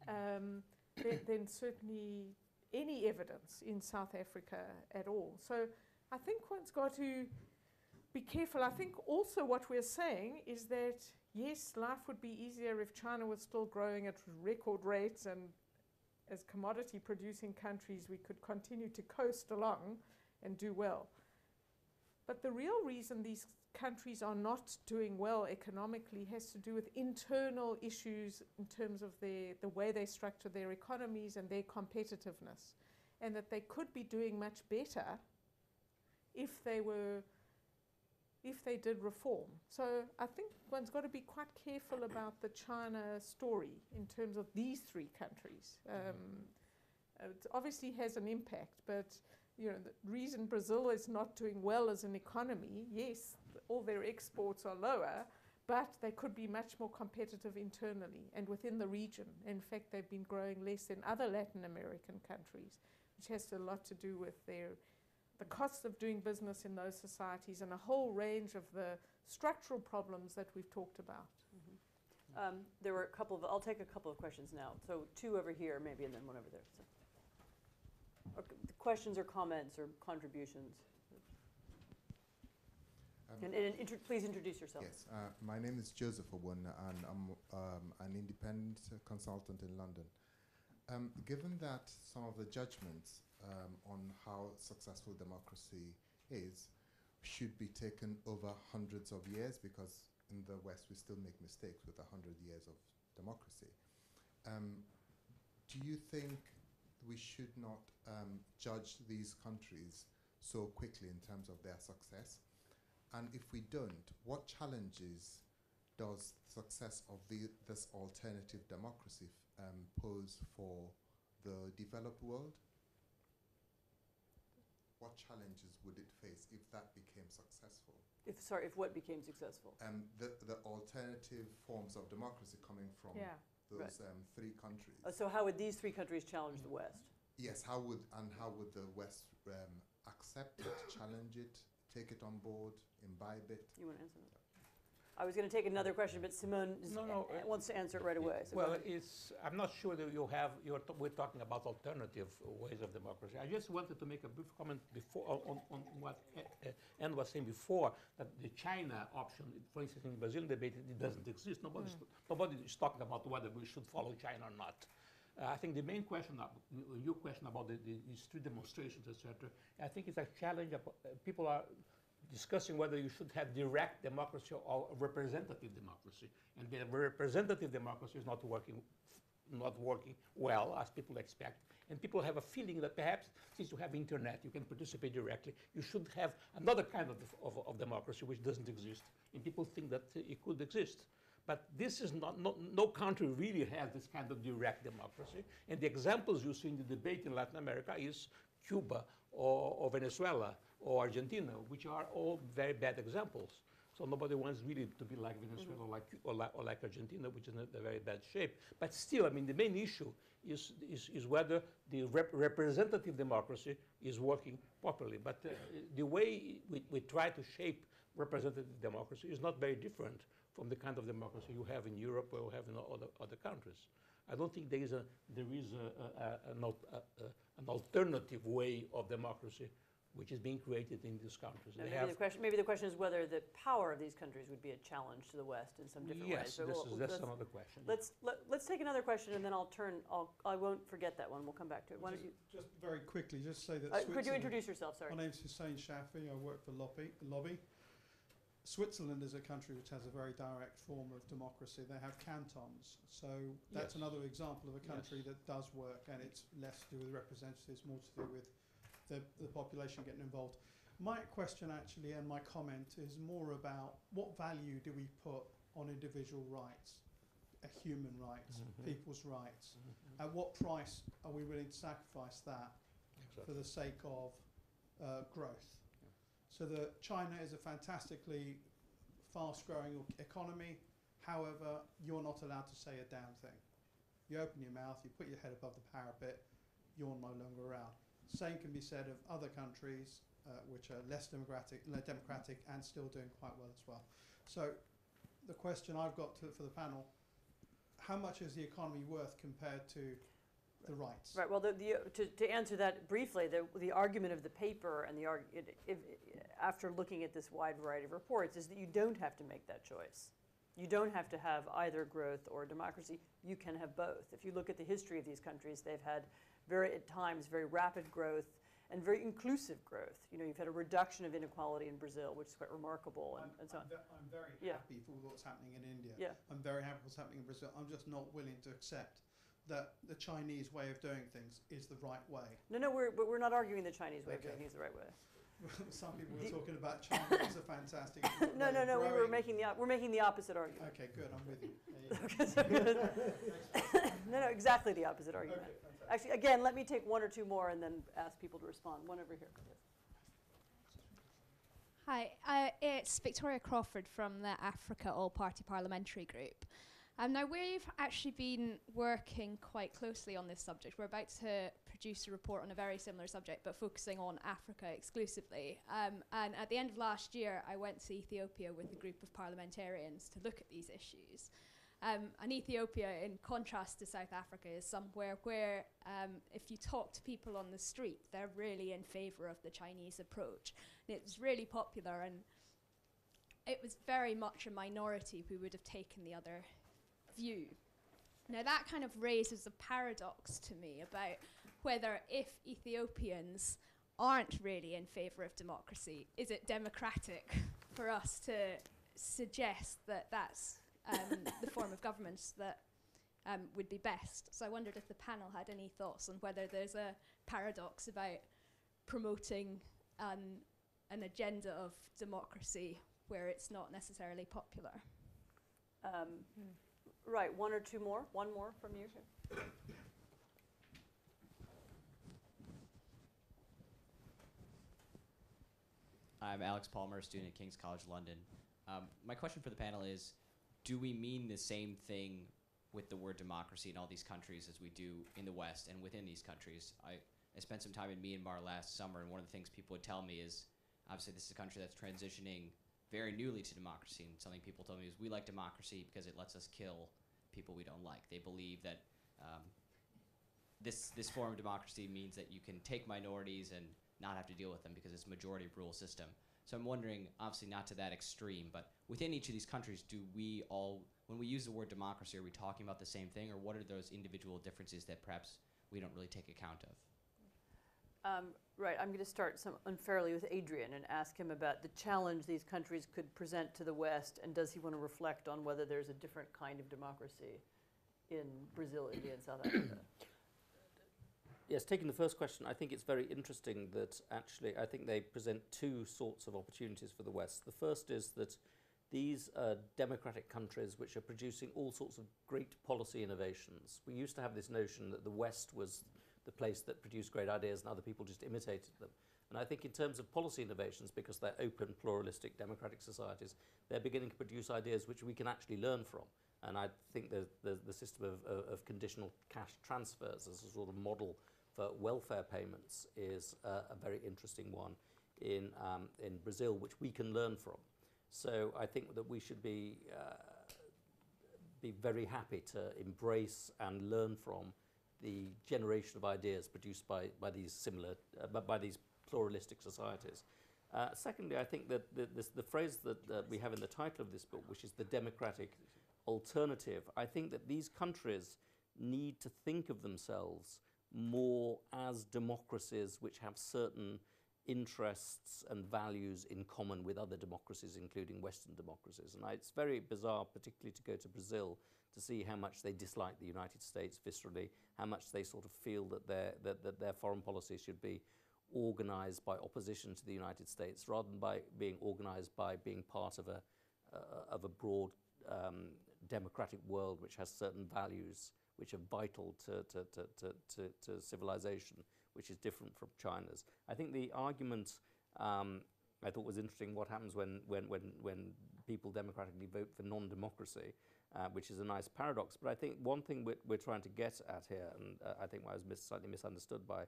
than certainly any evidence in South Africa at all. So I think one's got to be careful. I think also what we're saying is that, yes, life would be easier if China was still growing at record rates, and as commodity producing countries we could continue to coast along and do well. But the real reason these countries are not doing well economically has to do with internal issues in terms of the way they structure their economies and their competitiveness, and that they could be doing much better if they did reform. So I think one's got to be quite careful about the China story in terms of these three countries. It obviously has an impact, but the reason Brazil is not doing well as an economy, yes, all their exports are lower, but they could be much more competitive internally and within the region. In fact, they've been growing less than other Latin American countries, which has a lot to do with the cost of doing business in those societies and a whole range of the structural problems that we've talked about. There were a couple of, I'll take a couple of questions now. So 2 over here maybe, and then 1 over there. So. Questions or comments or contributions? Please introduce yourself. Yes, my name is Joseph Obun, and I'm an independent consultant in London. Given that some of the judgments on how successful democracy is should be taken over hundreds of years, because in the West we still make mistakes with 100 years of democracy, do you think we should not judge these countries so quickly in terms of their success? And if we don't, what challenges does success of this alternative democracy pose for the developed world? what challenges would it face if that became successful? If what became successful? The alternative forms of democracy coming from Yeah. those three countries. So how would these three countries challenge the West? Yes, how would the West accept it, challenge it, take it on board, imbibe it? You want to answer that? I was going to take another question, but Simone wants to answer it right away. So Well, I'm not sure that we're talking about alternative ways of democracy. I just wanted to make a brief comment before on what Anne was saying before, that the China option, for instance, in the Brazilian debate, it doesn't exist. Nobody is talking about whether we should follow China or not. I think the main question, your question about the street demonstrations, etc., I think it's a challenge. People are discussing whether you should have direct democracy or representative democracy. And the representative democracy is not working well, as people expect. And people have a feeling that perhaps since you have internet, you can participate directly, you should have another kind of democracy which doesn't exist. And people think that it could exist. But this is no country really has this kind of direct democracy. And the examples you see in the debate in Latin America is Cuba or Venezuela or Argentina, which are all very bad examples. So nobody wants really to be like Venezuela or like Argentina, which is in a very bad shape. But still, I mean, the main issue is whether the representative democracy is working properly. But the way we try to shape representative democracy is not very different from the kind of democracy you have in Europe or you have in other countries. I don't think there is an alternative way of democracy which is being created in these countries. Maybe the question is whether the power of these countries would be a challenge to the West in some different ways. Yes, that's another question. Let's take another question, and then I won't forget that one. We'll come back to it. Why don't you? Just very quickly, just say that. Could you introduce yourself? Sorry. My name's Hussein Shafi. I work for Lobby. Switzerland is a country which has a very direct form of democracy. They have cantons, so that's another example of a country that does work, and it's less to do with representatives, more to do with the population getting involved. My question actually, and my comment, is more about what value do we put on individual rights, human rights, people's rights? At what price are we willing to sacrifice that for the sake of growth? So that China is a fantastically fast-growing economy. However, you're not allowed to say a damn thing. You open your mouth, you put your head above the parapet, you're no longer around. Same can be said of other countries which are less democratic and still doing quite well as well. So the question I've got for the panel, how much is the economy worth compared to the rights? Right. Well, to answer that briefly, the argument of the paper and after looking at this wide variety of reports is that you don't have to make that choice. You don't have to have either growth or democracy. You can have both. If you look at the history of these countries, they've had at times very rapid growth and very inclusive growth. You know, you've had a reduction of inequality in Brazil, which is quite remarkable, and so on. I'm very happy for what's happening in India. Yeah. I'm very happy for what's happening in Brazil. I'm just not willing to accept that the Chinese way of doing things is the right way. No, we're not arguing the Chinese way of doing things the right way. Some people were talking about China as a fantastic. No. We're making the opposite argument. Okay, good. I'm with you. No, exactly the opposite argument. Okay, actually, again, let me take one or two more and then ask people to respond. One over here. Hi, it's Victoria Crawford from the Africa All-Party Parliamentary Group. Now, we've actually been working quite closely on this subject. We're about to produce a report on a very similar subject, but focusing on Africa exclusively. And at the end of last year, I went to Ethiopia with a group of parliamentarians to look at these issues. And Ethiopia, in contrast to South Africa, is somewhere where if you talk to people on the street, they're really in favour of the Chinese approach. And it was really popular, and it was very much a minority who would have taken the other view. Now that kind of raises a paradox to me about whether, if Ethiopians aren't really in favour of democracy, is it democratic for us to suggest that that's the form of government that would be best? So I wondered if the panel had any thoughts on whether there's a paradox about promoting an agenda of democracy where it's not necessarily popular. Right, one or two more. One more from you. I'm Alex Palmer, a student at King's College London. My question for the panel is, do we mean the same thing with the word democracy in all these countries as we do in the West and within these countries? I spent some time in Myanmar last summer, and one of the things people would tell me is, obviously this is a country that's transitioning very newly to democracy, and something people told me is, we like democracy because it lets us kill people we don't like. They believe that this form of democracy means that you can take minorities and not have to deal with them because it's a majority rule system. So I'm wondering, obviously not to that extreme, but within each of these countries, do we all, when we use the word democracy, are we talking about the same thing, or what are those individual differences that perhaps we don't really take account of? Right, I'm going to start unfairly with Adrian and ask him about the challenge these countries could present to the West, and does he want to reflect on whether there's a different kind of democracy in Brazil, India, and South Africa? Yes, taking the first question, I think it's very interesting that actually I think they present two sorts of opportunities for the West. The first is that these are democratic countries which are producing all sorts of great policy innovations. We used to have this notion that the West was the place that produced great ideas and other people just imitated them. And I think in terms of policy innovations, because they're open, pluralistic, democratic societies, they're beginning to produce ideas which we can actually learn from. And I think the system of conditional cash transfers as a sort of model for welfare payments is a very interesting one in Brazil, which we can learn from. So I think that we should be very happy to embrace and learn from the generation of ideas produced by these similar, by these pluralistic societies. Secondly, I think that the phrase that we have in the title of this book, which is the democratic alternative, I think that these countries need to think of themselves more as democracies which have certain interests and values in common with other democracies, including Western democracies. And it's very bizarre, particularly to go to Brazil, to see how much they dislike the United States viscerally, how much they sort of feel that their foreign policy should be organized by opposition to the United States, rather than by being organized by being part of a broad democratic world which has certain values which are vital to civilization, which is different from China's. I think the argument I thought was interesting, what happens when people democratically vote for non-democracy, which is a nice paradox. But I think one thing we're trying to get at here, and I think I was slightly misunderstood by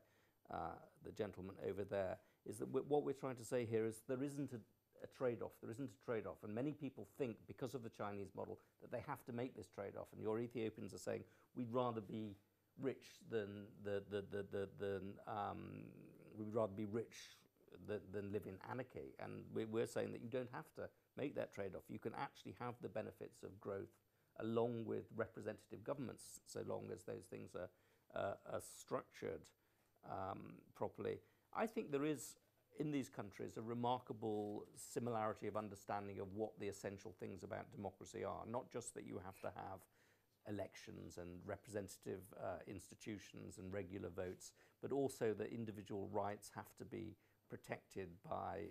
the gentleman over there, is that what we're trying to say here is there isn't a trade-off. There isn't a trade-off. And many people think, because of the Chinese model, that they have to make this trade-off. And your Ethiopians are saying, we'd rather be rich than we'd rather be rich than live in anarchy. And we're saying that you don't have to make that trade-off. You can actually have the benefits of growth along with representative governments, so long as those things are structured properly. I think there is, in these countries, a remarkable similarity of understanding of what the essential things about democracy are. Not just that you have to have elections and representative institutions and regular votes, but also that individual rights have to be protected by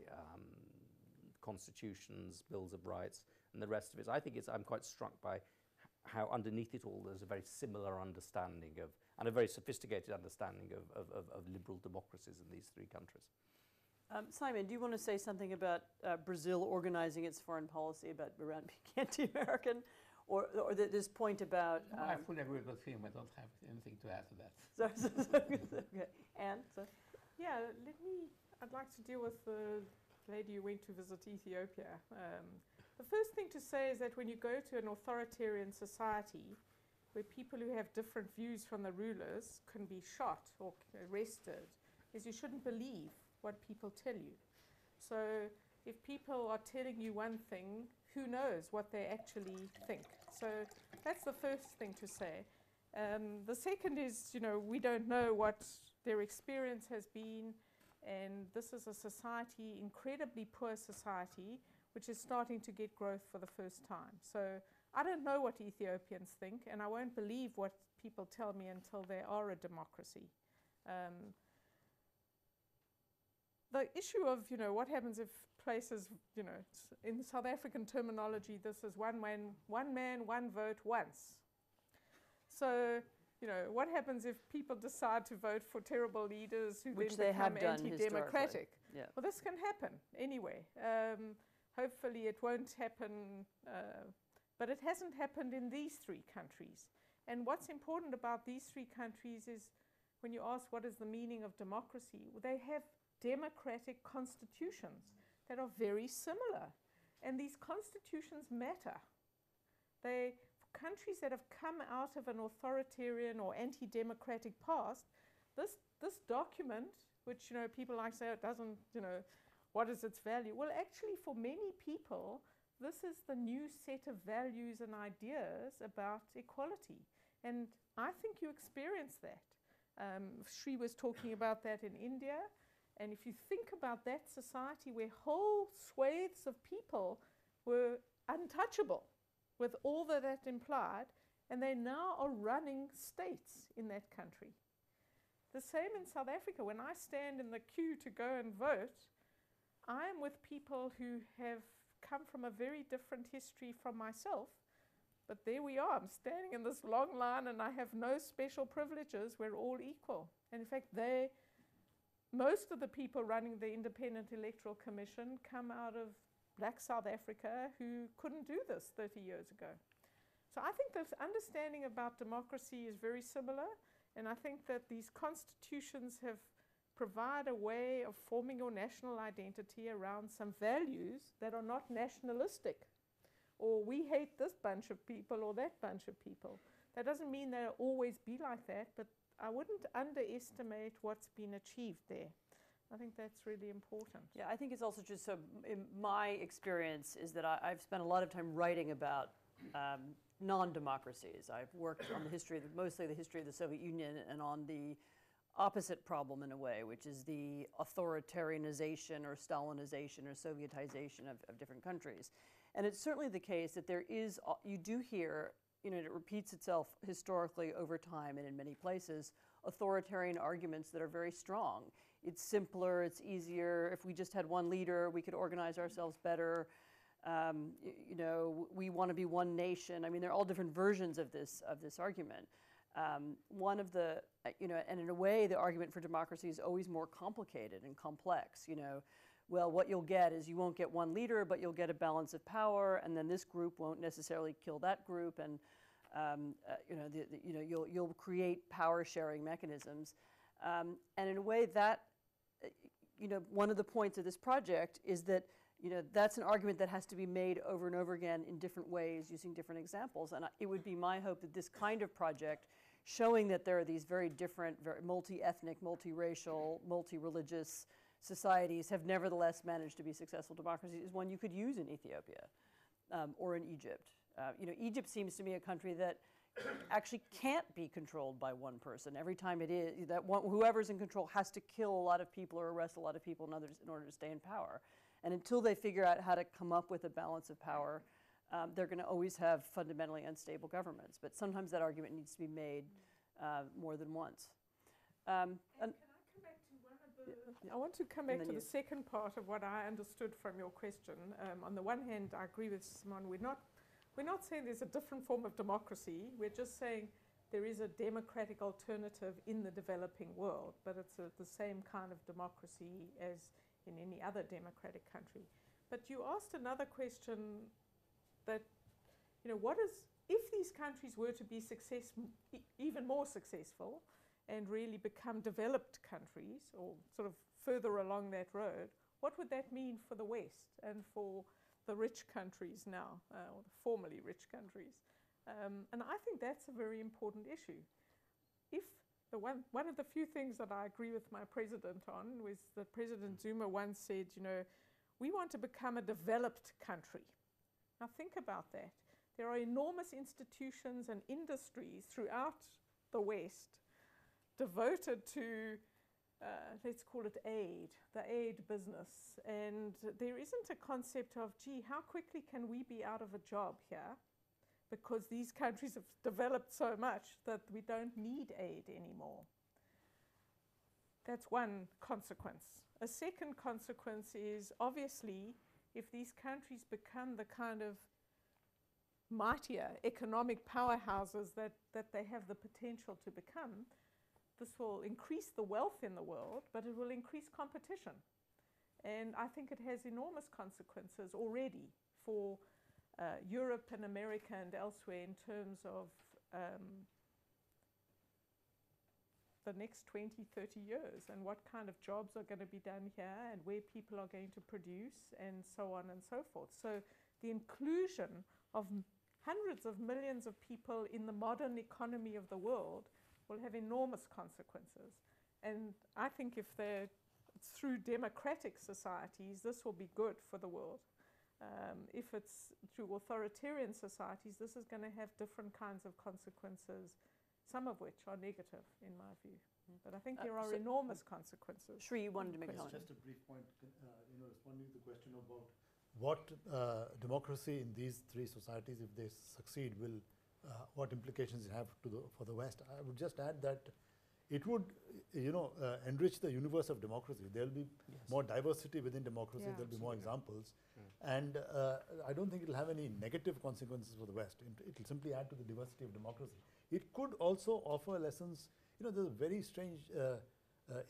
constitutions, bills of rights, and the rest of it. I think I'm quite struck by how underneath it all there's a very similar understanding of, and a very sophisticated understanding of liberal democracies in these three countries. Simon, do you want to say something about Brazil organizing its foreign policy around being anti-American, or this point about? No, I fully agree with him. I don't have anything to add to that. Okay. Anne, so? Yeah, I'd like to deal with the lady who went to visit Ethiopia. The first thing to say is that when you go to an authoritarian society where people who have different views from the rulers can be shot or arrested, is you shouldn't believe what people tell you. So if people are telling you one thing, who knows what they actually think? So that's the first thing to say. The second is, we don't know what their experience has been, and this is a society, incredibly poor society, which is starting to get growth for the first time. So I don't know what Ethiopians think, and I won't believe what people tell me until they are a democracy. The issue of, what happens if places, in South African terminology, this is one man, one vote, once. So, what happens if people decide to vote for terrible leaders who Which then they have become done anti-democratic? Yeah. Well, this can happen anyway. Hopefully it won't happen, but it hasn't happened in these three countries. And what's important about these three countries is when you ask what is the meaning of democracy, they have democratic constitutions that are very similar. And these constitutions matter. For countries that have come out of an authoritarian or anti-democratic past, this document, which people like say it doesn't, what is its value? Well, actually, for many people, this is the new set of values and ideas about equality. And I think you experience that. Sri was talking about that in India. And if you think about that society where whole swathes of people were untouchable with all that that implied, and they now are running states in that country. The same in South Africa. When I stand in the queue to go and vote, I am with people who have come from a very different history from myself. But there we are. I'm standing in this long line and I have no special privileges. We're all equal. And in fact, most of the people running the Independent Electoral Commission come out of Black South Africa who couldn't do this 30 years ago. So I think this understanding about democracy is very similar. And I think that these constitutions provide a way of forming your national identity around some values that are not nationalistic. Or we hate this bunch of people or that bunch of people. That doesn't mean they'll always be like that, but I wouldn't underestimate what's been achieved there. I think that's really important. Yeah, I think it's also just so, in my experience is that I've spent a lot of time writing about non-democracies. I've worked on the history, mostly the history of the Soviet Union, and on the opposite problem in a way, which is the authoritarianization or Stalinization or Sovietization of different countries. And it's certainly the case that you do hear, it repeats itself historically over time and in many places, authoritarian arguments that are very strong. It's simpler, it's easier. If we just had one leader, we could organize ourselves better. We want to be one nation. I mean, there are all different versions of this argument. One of the, and in a way, the argument for democracy is always more complicated and complex. Well, what you'll get is you won't get one leader, but you'll get a balance of power, and then this group won't necessarily kill that group, and you'll create power-sharing mechanisms. And in a way, that one of the points of this project is that that's an argument that has to be made over and over again in different ways, using different examples. And it would be my hope that this kind of project, showing that there are these very different, very multi-ethnic, multi-racial, multi-religious societies have nevertheless managed to be successful democracies, is one you could use in Ethiopia or in Egypt. Egypt seems to me a country that actually can't be controlled by one person. Every time it is, whoever's in control has to kill a lot of people or arrest a lot of people in order to stay in power. And until they figure out how to come up with a balance of power, they're going to always have fundamentally unstable governments. But sometimes that argument needs to be made more than once. And can I come back to one of the... I want to come back to the second part of what I understood from your question. On the one hand, I agree with Simone. We're not saying there's a different form of democracy. We're just saying there is a democratic alternative in the developing world, but it's the same kind of democracy as in any other democratic country. But you asked another question that, if these countries were to be even more successful and really become developed countries or sort of further along that road, what would that mean for the West and for the rich countries now, or the formerly rich countries? And I think that's a very important issue. If one of the few things that I agree with my president on was that President Zuma once said, we want to become a developed country. Now think about that. There are enormous institutions and industries throughout the West devoted to, let's call it aid, the aid business. And there isn't a concept of, gee, how quickly can we be out of a job here? Because these countries have developed so much that we don't need aid anymore. That's one consequence. A second consequence is, obviously, if these countries become the kind of mightier economic powerhouses that they have the potential to become, this will increase the wealth in the world, but it will increase competition. And I think it has enormous consequences already for Europe and America and elsewhere in terms of the next 20, 30 years and what kind of jobs are going to be done here and where people are going to produce and so on and so forth. So the inclusion of hundreds of millions of people in the modern economy of the world will have enormous consequences. And I think if they're through democratic societies, this will be good for the world. If it's through authoritarian societies, this is going to have different kinds of consequences, some of which are negative, in my view. But I think there are enormous consequences. Shri, you wanted to make a comment. Just a brief point, responding to the question about what democracy in these three societies, if they succeed, will what implications it have for the West. I would just add that it would, enrich the universe of democracy. There will be more diversity within democracy. There will be more examples, and I don't think it will have any negative consequences for the West. It will simply add to the diversity of democracy. It could also offer lessons. There's a very strange.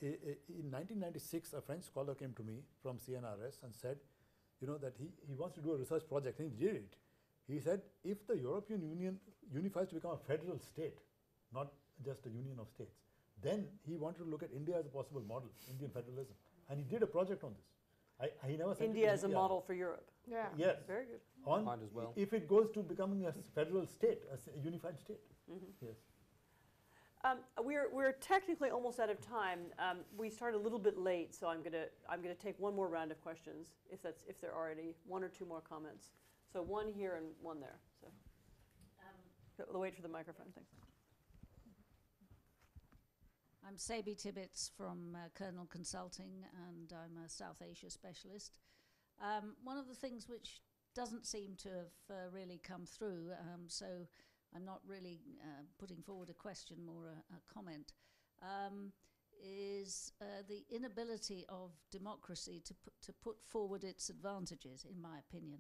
In 1996, a French scholar came to me from CNRS and said, that he wants to do a research project, and he did it. He said, if the European Union unifies to become a federal state, not just a union of states, then he wanted to look at India as a possible model, Indian federalism. And he did a project on this. He never said India as a model for Europe. Yeah. Yes. Very good. Might as well. If it goes to becoming a federal state, a unified state. Yes. We're technically almost out of time. We started a little bit late, so I'm gonna take one more round of questions, if there are any, one or two more comments. So one here and one there. So we'll wait for the microphone. Thanks. I'm Sabi Tibbets from Kernel Consulting, and I'm a South Asia specialist. One of the things which doesn't seem to have really come through, so I'm not really putting forward a question, more a comment, is the inability of democracy to put forward its advantages, in my opinion.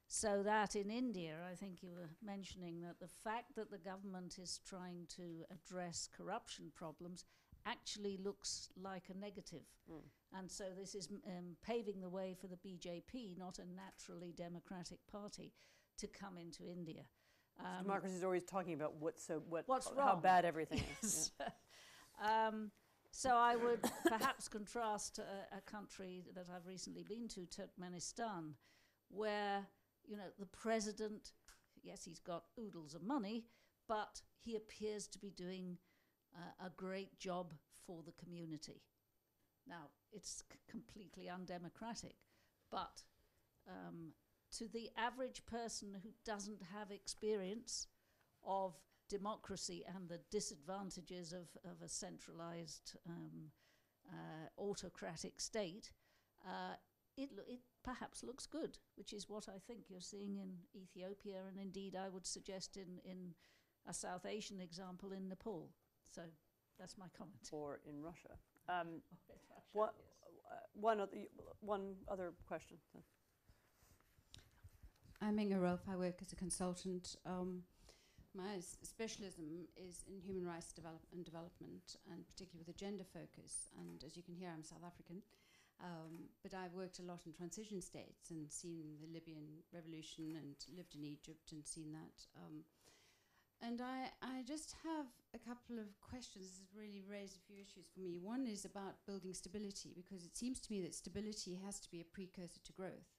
So that in India, I think you were mentioning that the fact that the government is trying to address corruption problems actually looks like a negative. And so this is paving the way for the BJP, not a naturally democratic party, to come into India. Democracy is always talking about what's wrong. How bad everything is. Yeah. So I would perhaps contrast a country that I've recently been to, Turkmenistan, where the president, yes, he's got oodles of money, but he appears to be doing a great job for the community. Now, it's completely undemocratic, but to the average person who doesn't have experience of democracy and the disadvantages of a centralized autocratic state, it perhaps looks good, which is what I think you're seeing in Ethiopia, and indeed I would suggest in a South Asian example in Nepal. So that's my comment. Or in Russia. One other question. I'm Inga Rolf. I work as a consultant. My specialism is in human rights and development, and particularly with a gender focus. And as you can hear, I'm South African. But I've worked a lot in transition states and seen the Libyan revolution and lived in Egypt and seen that. And I just have a couple of questions. This has really raised a few issues for me. One is about building stability, because it seems to me that stability has to be a precursor to growth.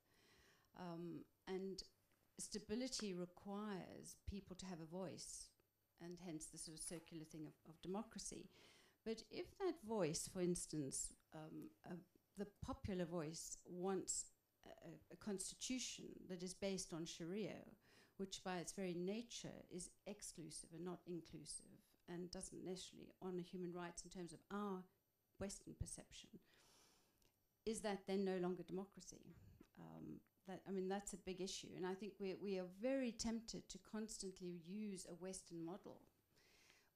And stability requires people to have a voice, and hence the sort of circular thing of democracy. But if that voice, for instance, the popular voice wants a constitution that is based on Sharia, which by its very nature is exclusive and not inclusive, and doesn't necessarily honour human rights in terms of our Western perception, is that then no longer democracy? That's a big issue, and I think we are very tempted to constantly use a Western model,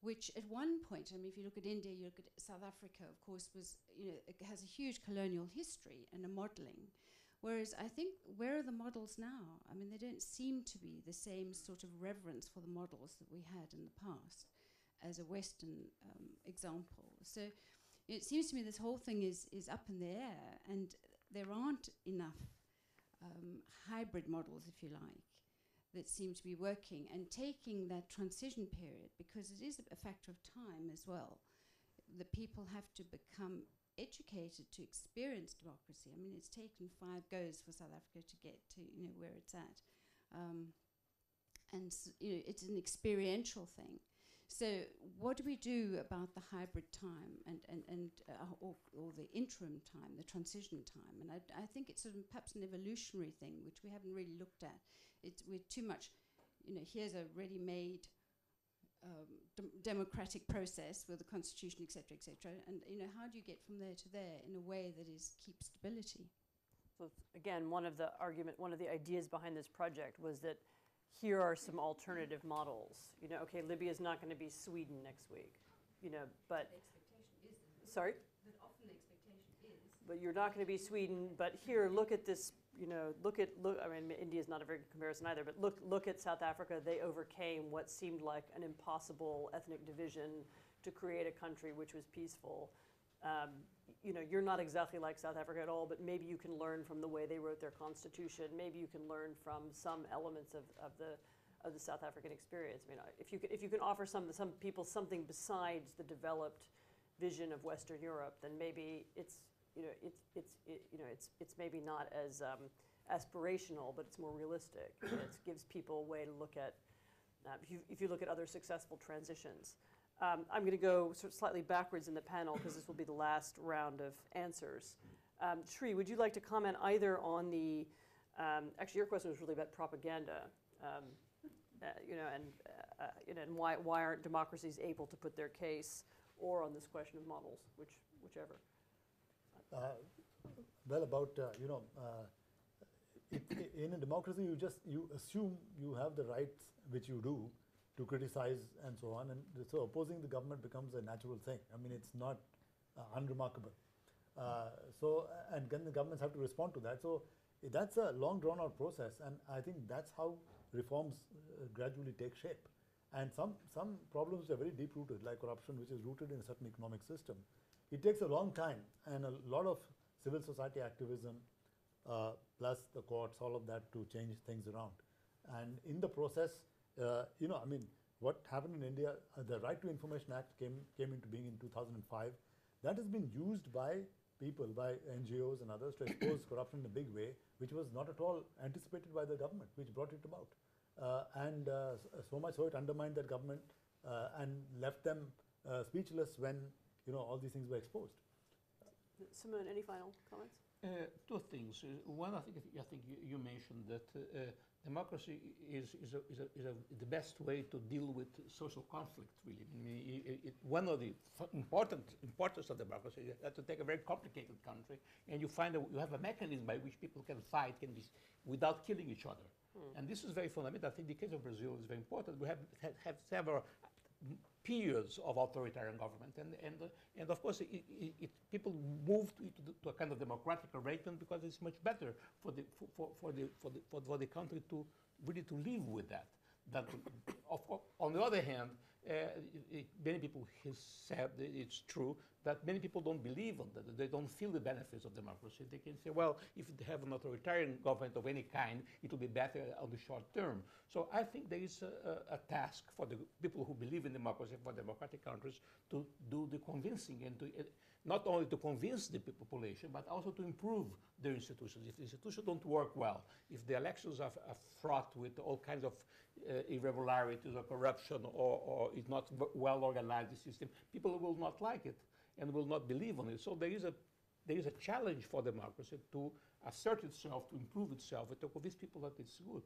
which at one point, if you look at India, you look at South Africa, of course, it has a huge colonial history and a modelling. Whereas I think, where are the models now? They don't seem to be the same sort of reverence for the models that we had in the past as a Western example. So it seems to me this whole thing is up in the air, and there aren't enough hybrid models, if you like, that seem to be working, and taking that transition period, because it is a factor of time as well. The people have to become educated to experience democracy. I mean, it's taken 5 goes for South Africa to get to where it's at, and it's an experiential thing. So what do we do about the hybrid time or the interim time, the transition time? And I think it's sort of perhaps an evolutionary thing, which we haven't really looked at. We're too much, here's a ready-made democratic process with the constitution, et cetera, and how do you get from there to there in a way that keeps stability? So again, one of the ideas behind this project was that here are some alternative models. Okay, Libya is not going to be Sweden next week, but The expectation is. sorry. That often the expectation is. But you're not going to be Sweden. But here, look at this. Look. I mean, India is not a very good comparison either. But look at South Africa. They overcame what seemed like an impossible ethnic division to create a country which was peaceful. You're not exactly like South Africa at all, but maybe you can learn from the way they wrote their constitution. Maybe you can learn from some elements of the South African experience. I mean, if you can offer some people something besides the developed vision of Western Europe, then maybe it's maybe not as aspirational, but it's more realistic. And it gives people a way to look at. If you look at other successful transitions. I'm going to go sort of slightly backwards in the panel because this will be the last round of answers. Shri, would you like to comment either on the, actually your question was really about propaganda, and why aren't democracies able to put their case, or on this question of models, whichever. Well, about in a democracy, you assume you have the rights, which you do, to criticize and so on, and so opposing the government becomes a natural thing. I mean, it's not unremarkable. And then the governments have to respond to that. So that's a long drawn-out process, and I think that's how reforms gradually take shape. And some problems are very deep-rooted, like corruption, which is rooted in a certain economic system. It takes a long time, and a lot of civil society activism, plus the courts, all of that, to change things around. And in the process, I mean, what happened in India, the Right to Information Act came into being in 2005. That has been used by people, by NGOs and others, to expose corruption in a big way, which was not at all anticipated by the government, which brought it about. So much so it undermined that government and left them speechless when all these things were exposed. Simone, any final comments? 2 things. One, I think you mentioned that democracy is the best way to deal with social conflict. Really, I mean, one of the importance of democracy is that to take a very complicated country, and you have a mechanism by which people can fight, without killing each other. And this is very fundamental. I think the case of Brazil is very important. We have several periods of authoritarian government, and of course people moved to a kind of democratic arrangement because it's much better for the country to really to live with that. Of course, on the other hand, many people have said that it's true that many people don't believe on that. They don't feel the benefits of democracy. They can say, well, if they have an authoritarian government of any kind, it will be better on the short term. So I think there is a task for the people who believe in democracy, for democratic countries, to do the convincing, and to not only to convince the population, but also to improve their institutions. If the institutions don't work well, if the elections are fraught with all kinds of irregularities or corruption, or is not well organized, the system, people will not like it and will not believe on it. So there is a challenge for democracy to assert itself, to improve itself, and to convince people that it's good.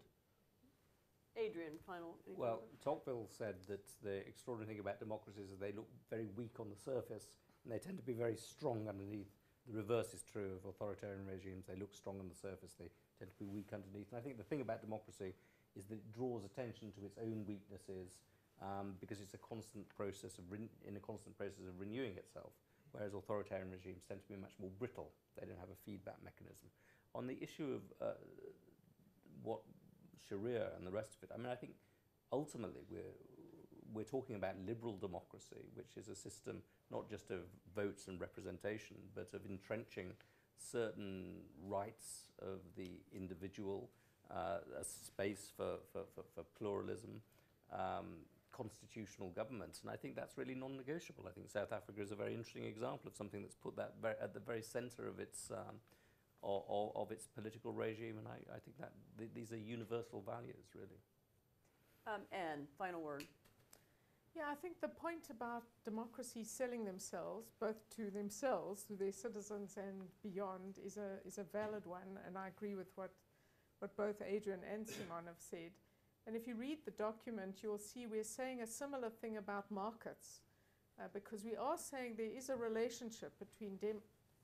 Adrian, final. Well, Tocqueville said that the extraordinary thing about democracies is they look very weak on the surface, and they tend to be very strong underneath. The reverse is true of authoritarian regimes. They look strong on the surface, they tend to be weak underneath. And I think the thing about democracy is that it draws attention to its own weaknesses, because it's a constant process of renewing itself, whereas authoritarian regimes tend to be much more brittle. They don't have a feedback mechanism. On the issue of what Sharia and the rest of it, I mean, I think ultimately we're talking about liberal democracy, which is a system not just of votes and representation, but of entrenching certain rights of the individual, a space for pluralism, constitutional governments, and I think that's really non-negotiable. I think South Africa is a very interesting example of something that's put that at the very centre of its political regime, and I think that these are universal values, really. Anne, final word. Yeah, I think the point about democracy selling themselves, both to themselves, to their citizens and beyond, is a valid one, and I agree with what both Adrian and Simon have said. And if you read the document, you'll see we're saying a similar thing about markets, because we are saying there is a relationship between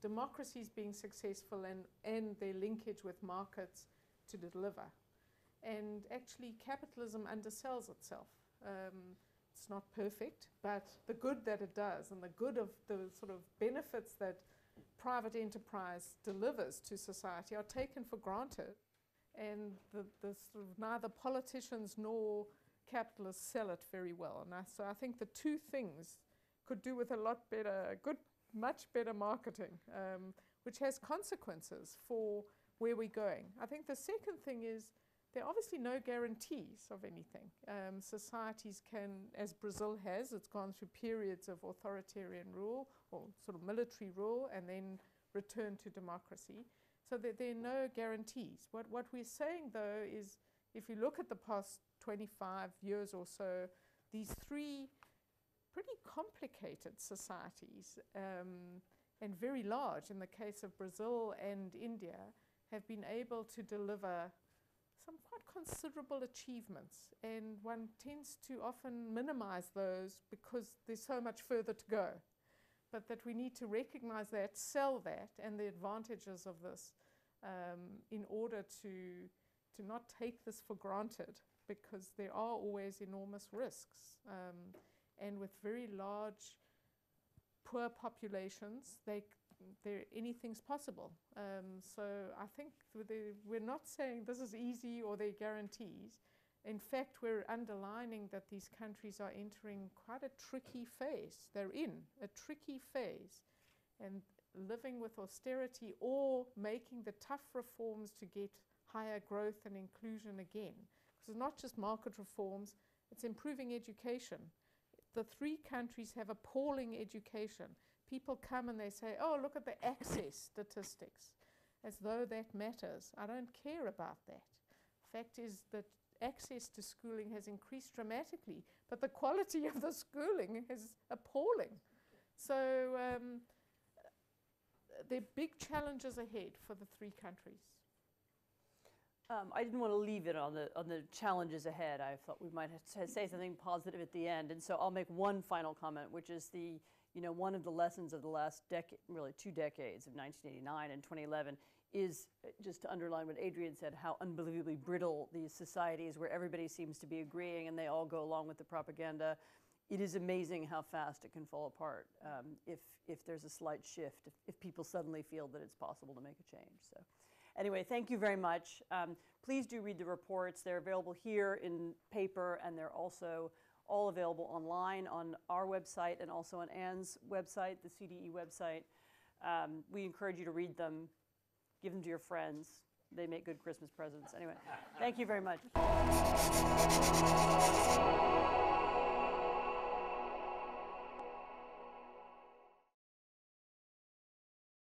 democracies being successful and their linkage with markets to deliver. And actually, capitalism undersells itself. It's not perfect, but the good that it does and the good of the sort of benefits that private enterprise delivers to society are taken for granted. And the sort of neither politicians nor capitalists sell it very well. And so I think the two things could do with a lot better, much better marketing, which has consequences for where we're going. I think the second thing is there are obviously no guarantees of anything. Societies can, as Brazil has, it's gone through periods of authoritarian rule or sort of military rule and then return to democracy. So there are no guarantees. What we're saying, though, is if you look at the past 25 years or so, these three pretty complicated societies and very large, in the case of Brazil and India, have been able to deliver some quite considerable achievements. And one tends to often minimize those because there's so much further to go. But that we need to recognize that, sell that, and the advantages of this in order to not take this for granted, because there are always enormous risks. And with very large, poor populations, anything's possible. So I think we're not saying this is easy or they're guarantees. In fact, we're underlining that these countries are entering quite a tricky phase. They're in a tricky phase, and living with austerity or making the tough reforms to get higher growth and inclusion again. Because it's not just market reforms, it's improving education. The three countries have appalling education. People come and they say, oh, look at the access statistics, as though that matters. I don't care about that. Fact is that access to schooling has increased dramatically, but the quality of the schooling is appalling. So there are big challenges ahead for the three countries. I didn't want to leave it on the challenges ahead. I thought we might say something positive at the end, and so I'll make one final comment, which is one of the lessons of the last decade, really 2 decades, of 1989 and 2011, is just to underline what Adrian said, how unbelievably brittle these societies where everybody seems to be agreeing and they all go along with the propaganda. It is amazing how fast it can fall apart if there's a slight shift, if people suddenly feel that it's possible to make a change. So anyway, thank you very much. Please do read the reports. They're available here in paper, and they're also all available online on our website and also on Anne's website, the CDE website. We encourage you to read them. Give them to your friends. They make good Christmas presents. Anyway, thank you very much.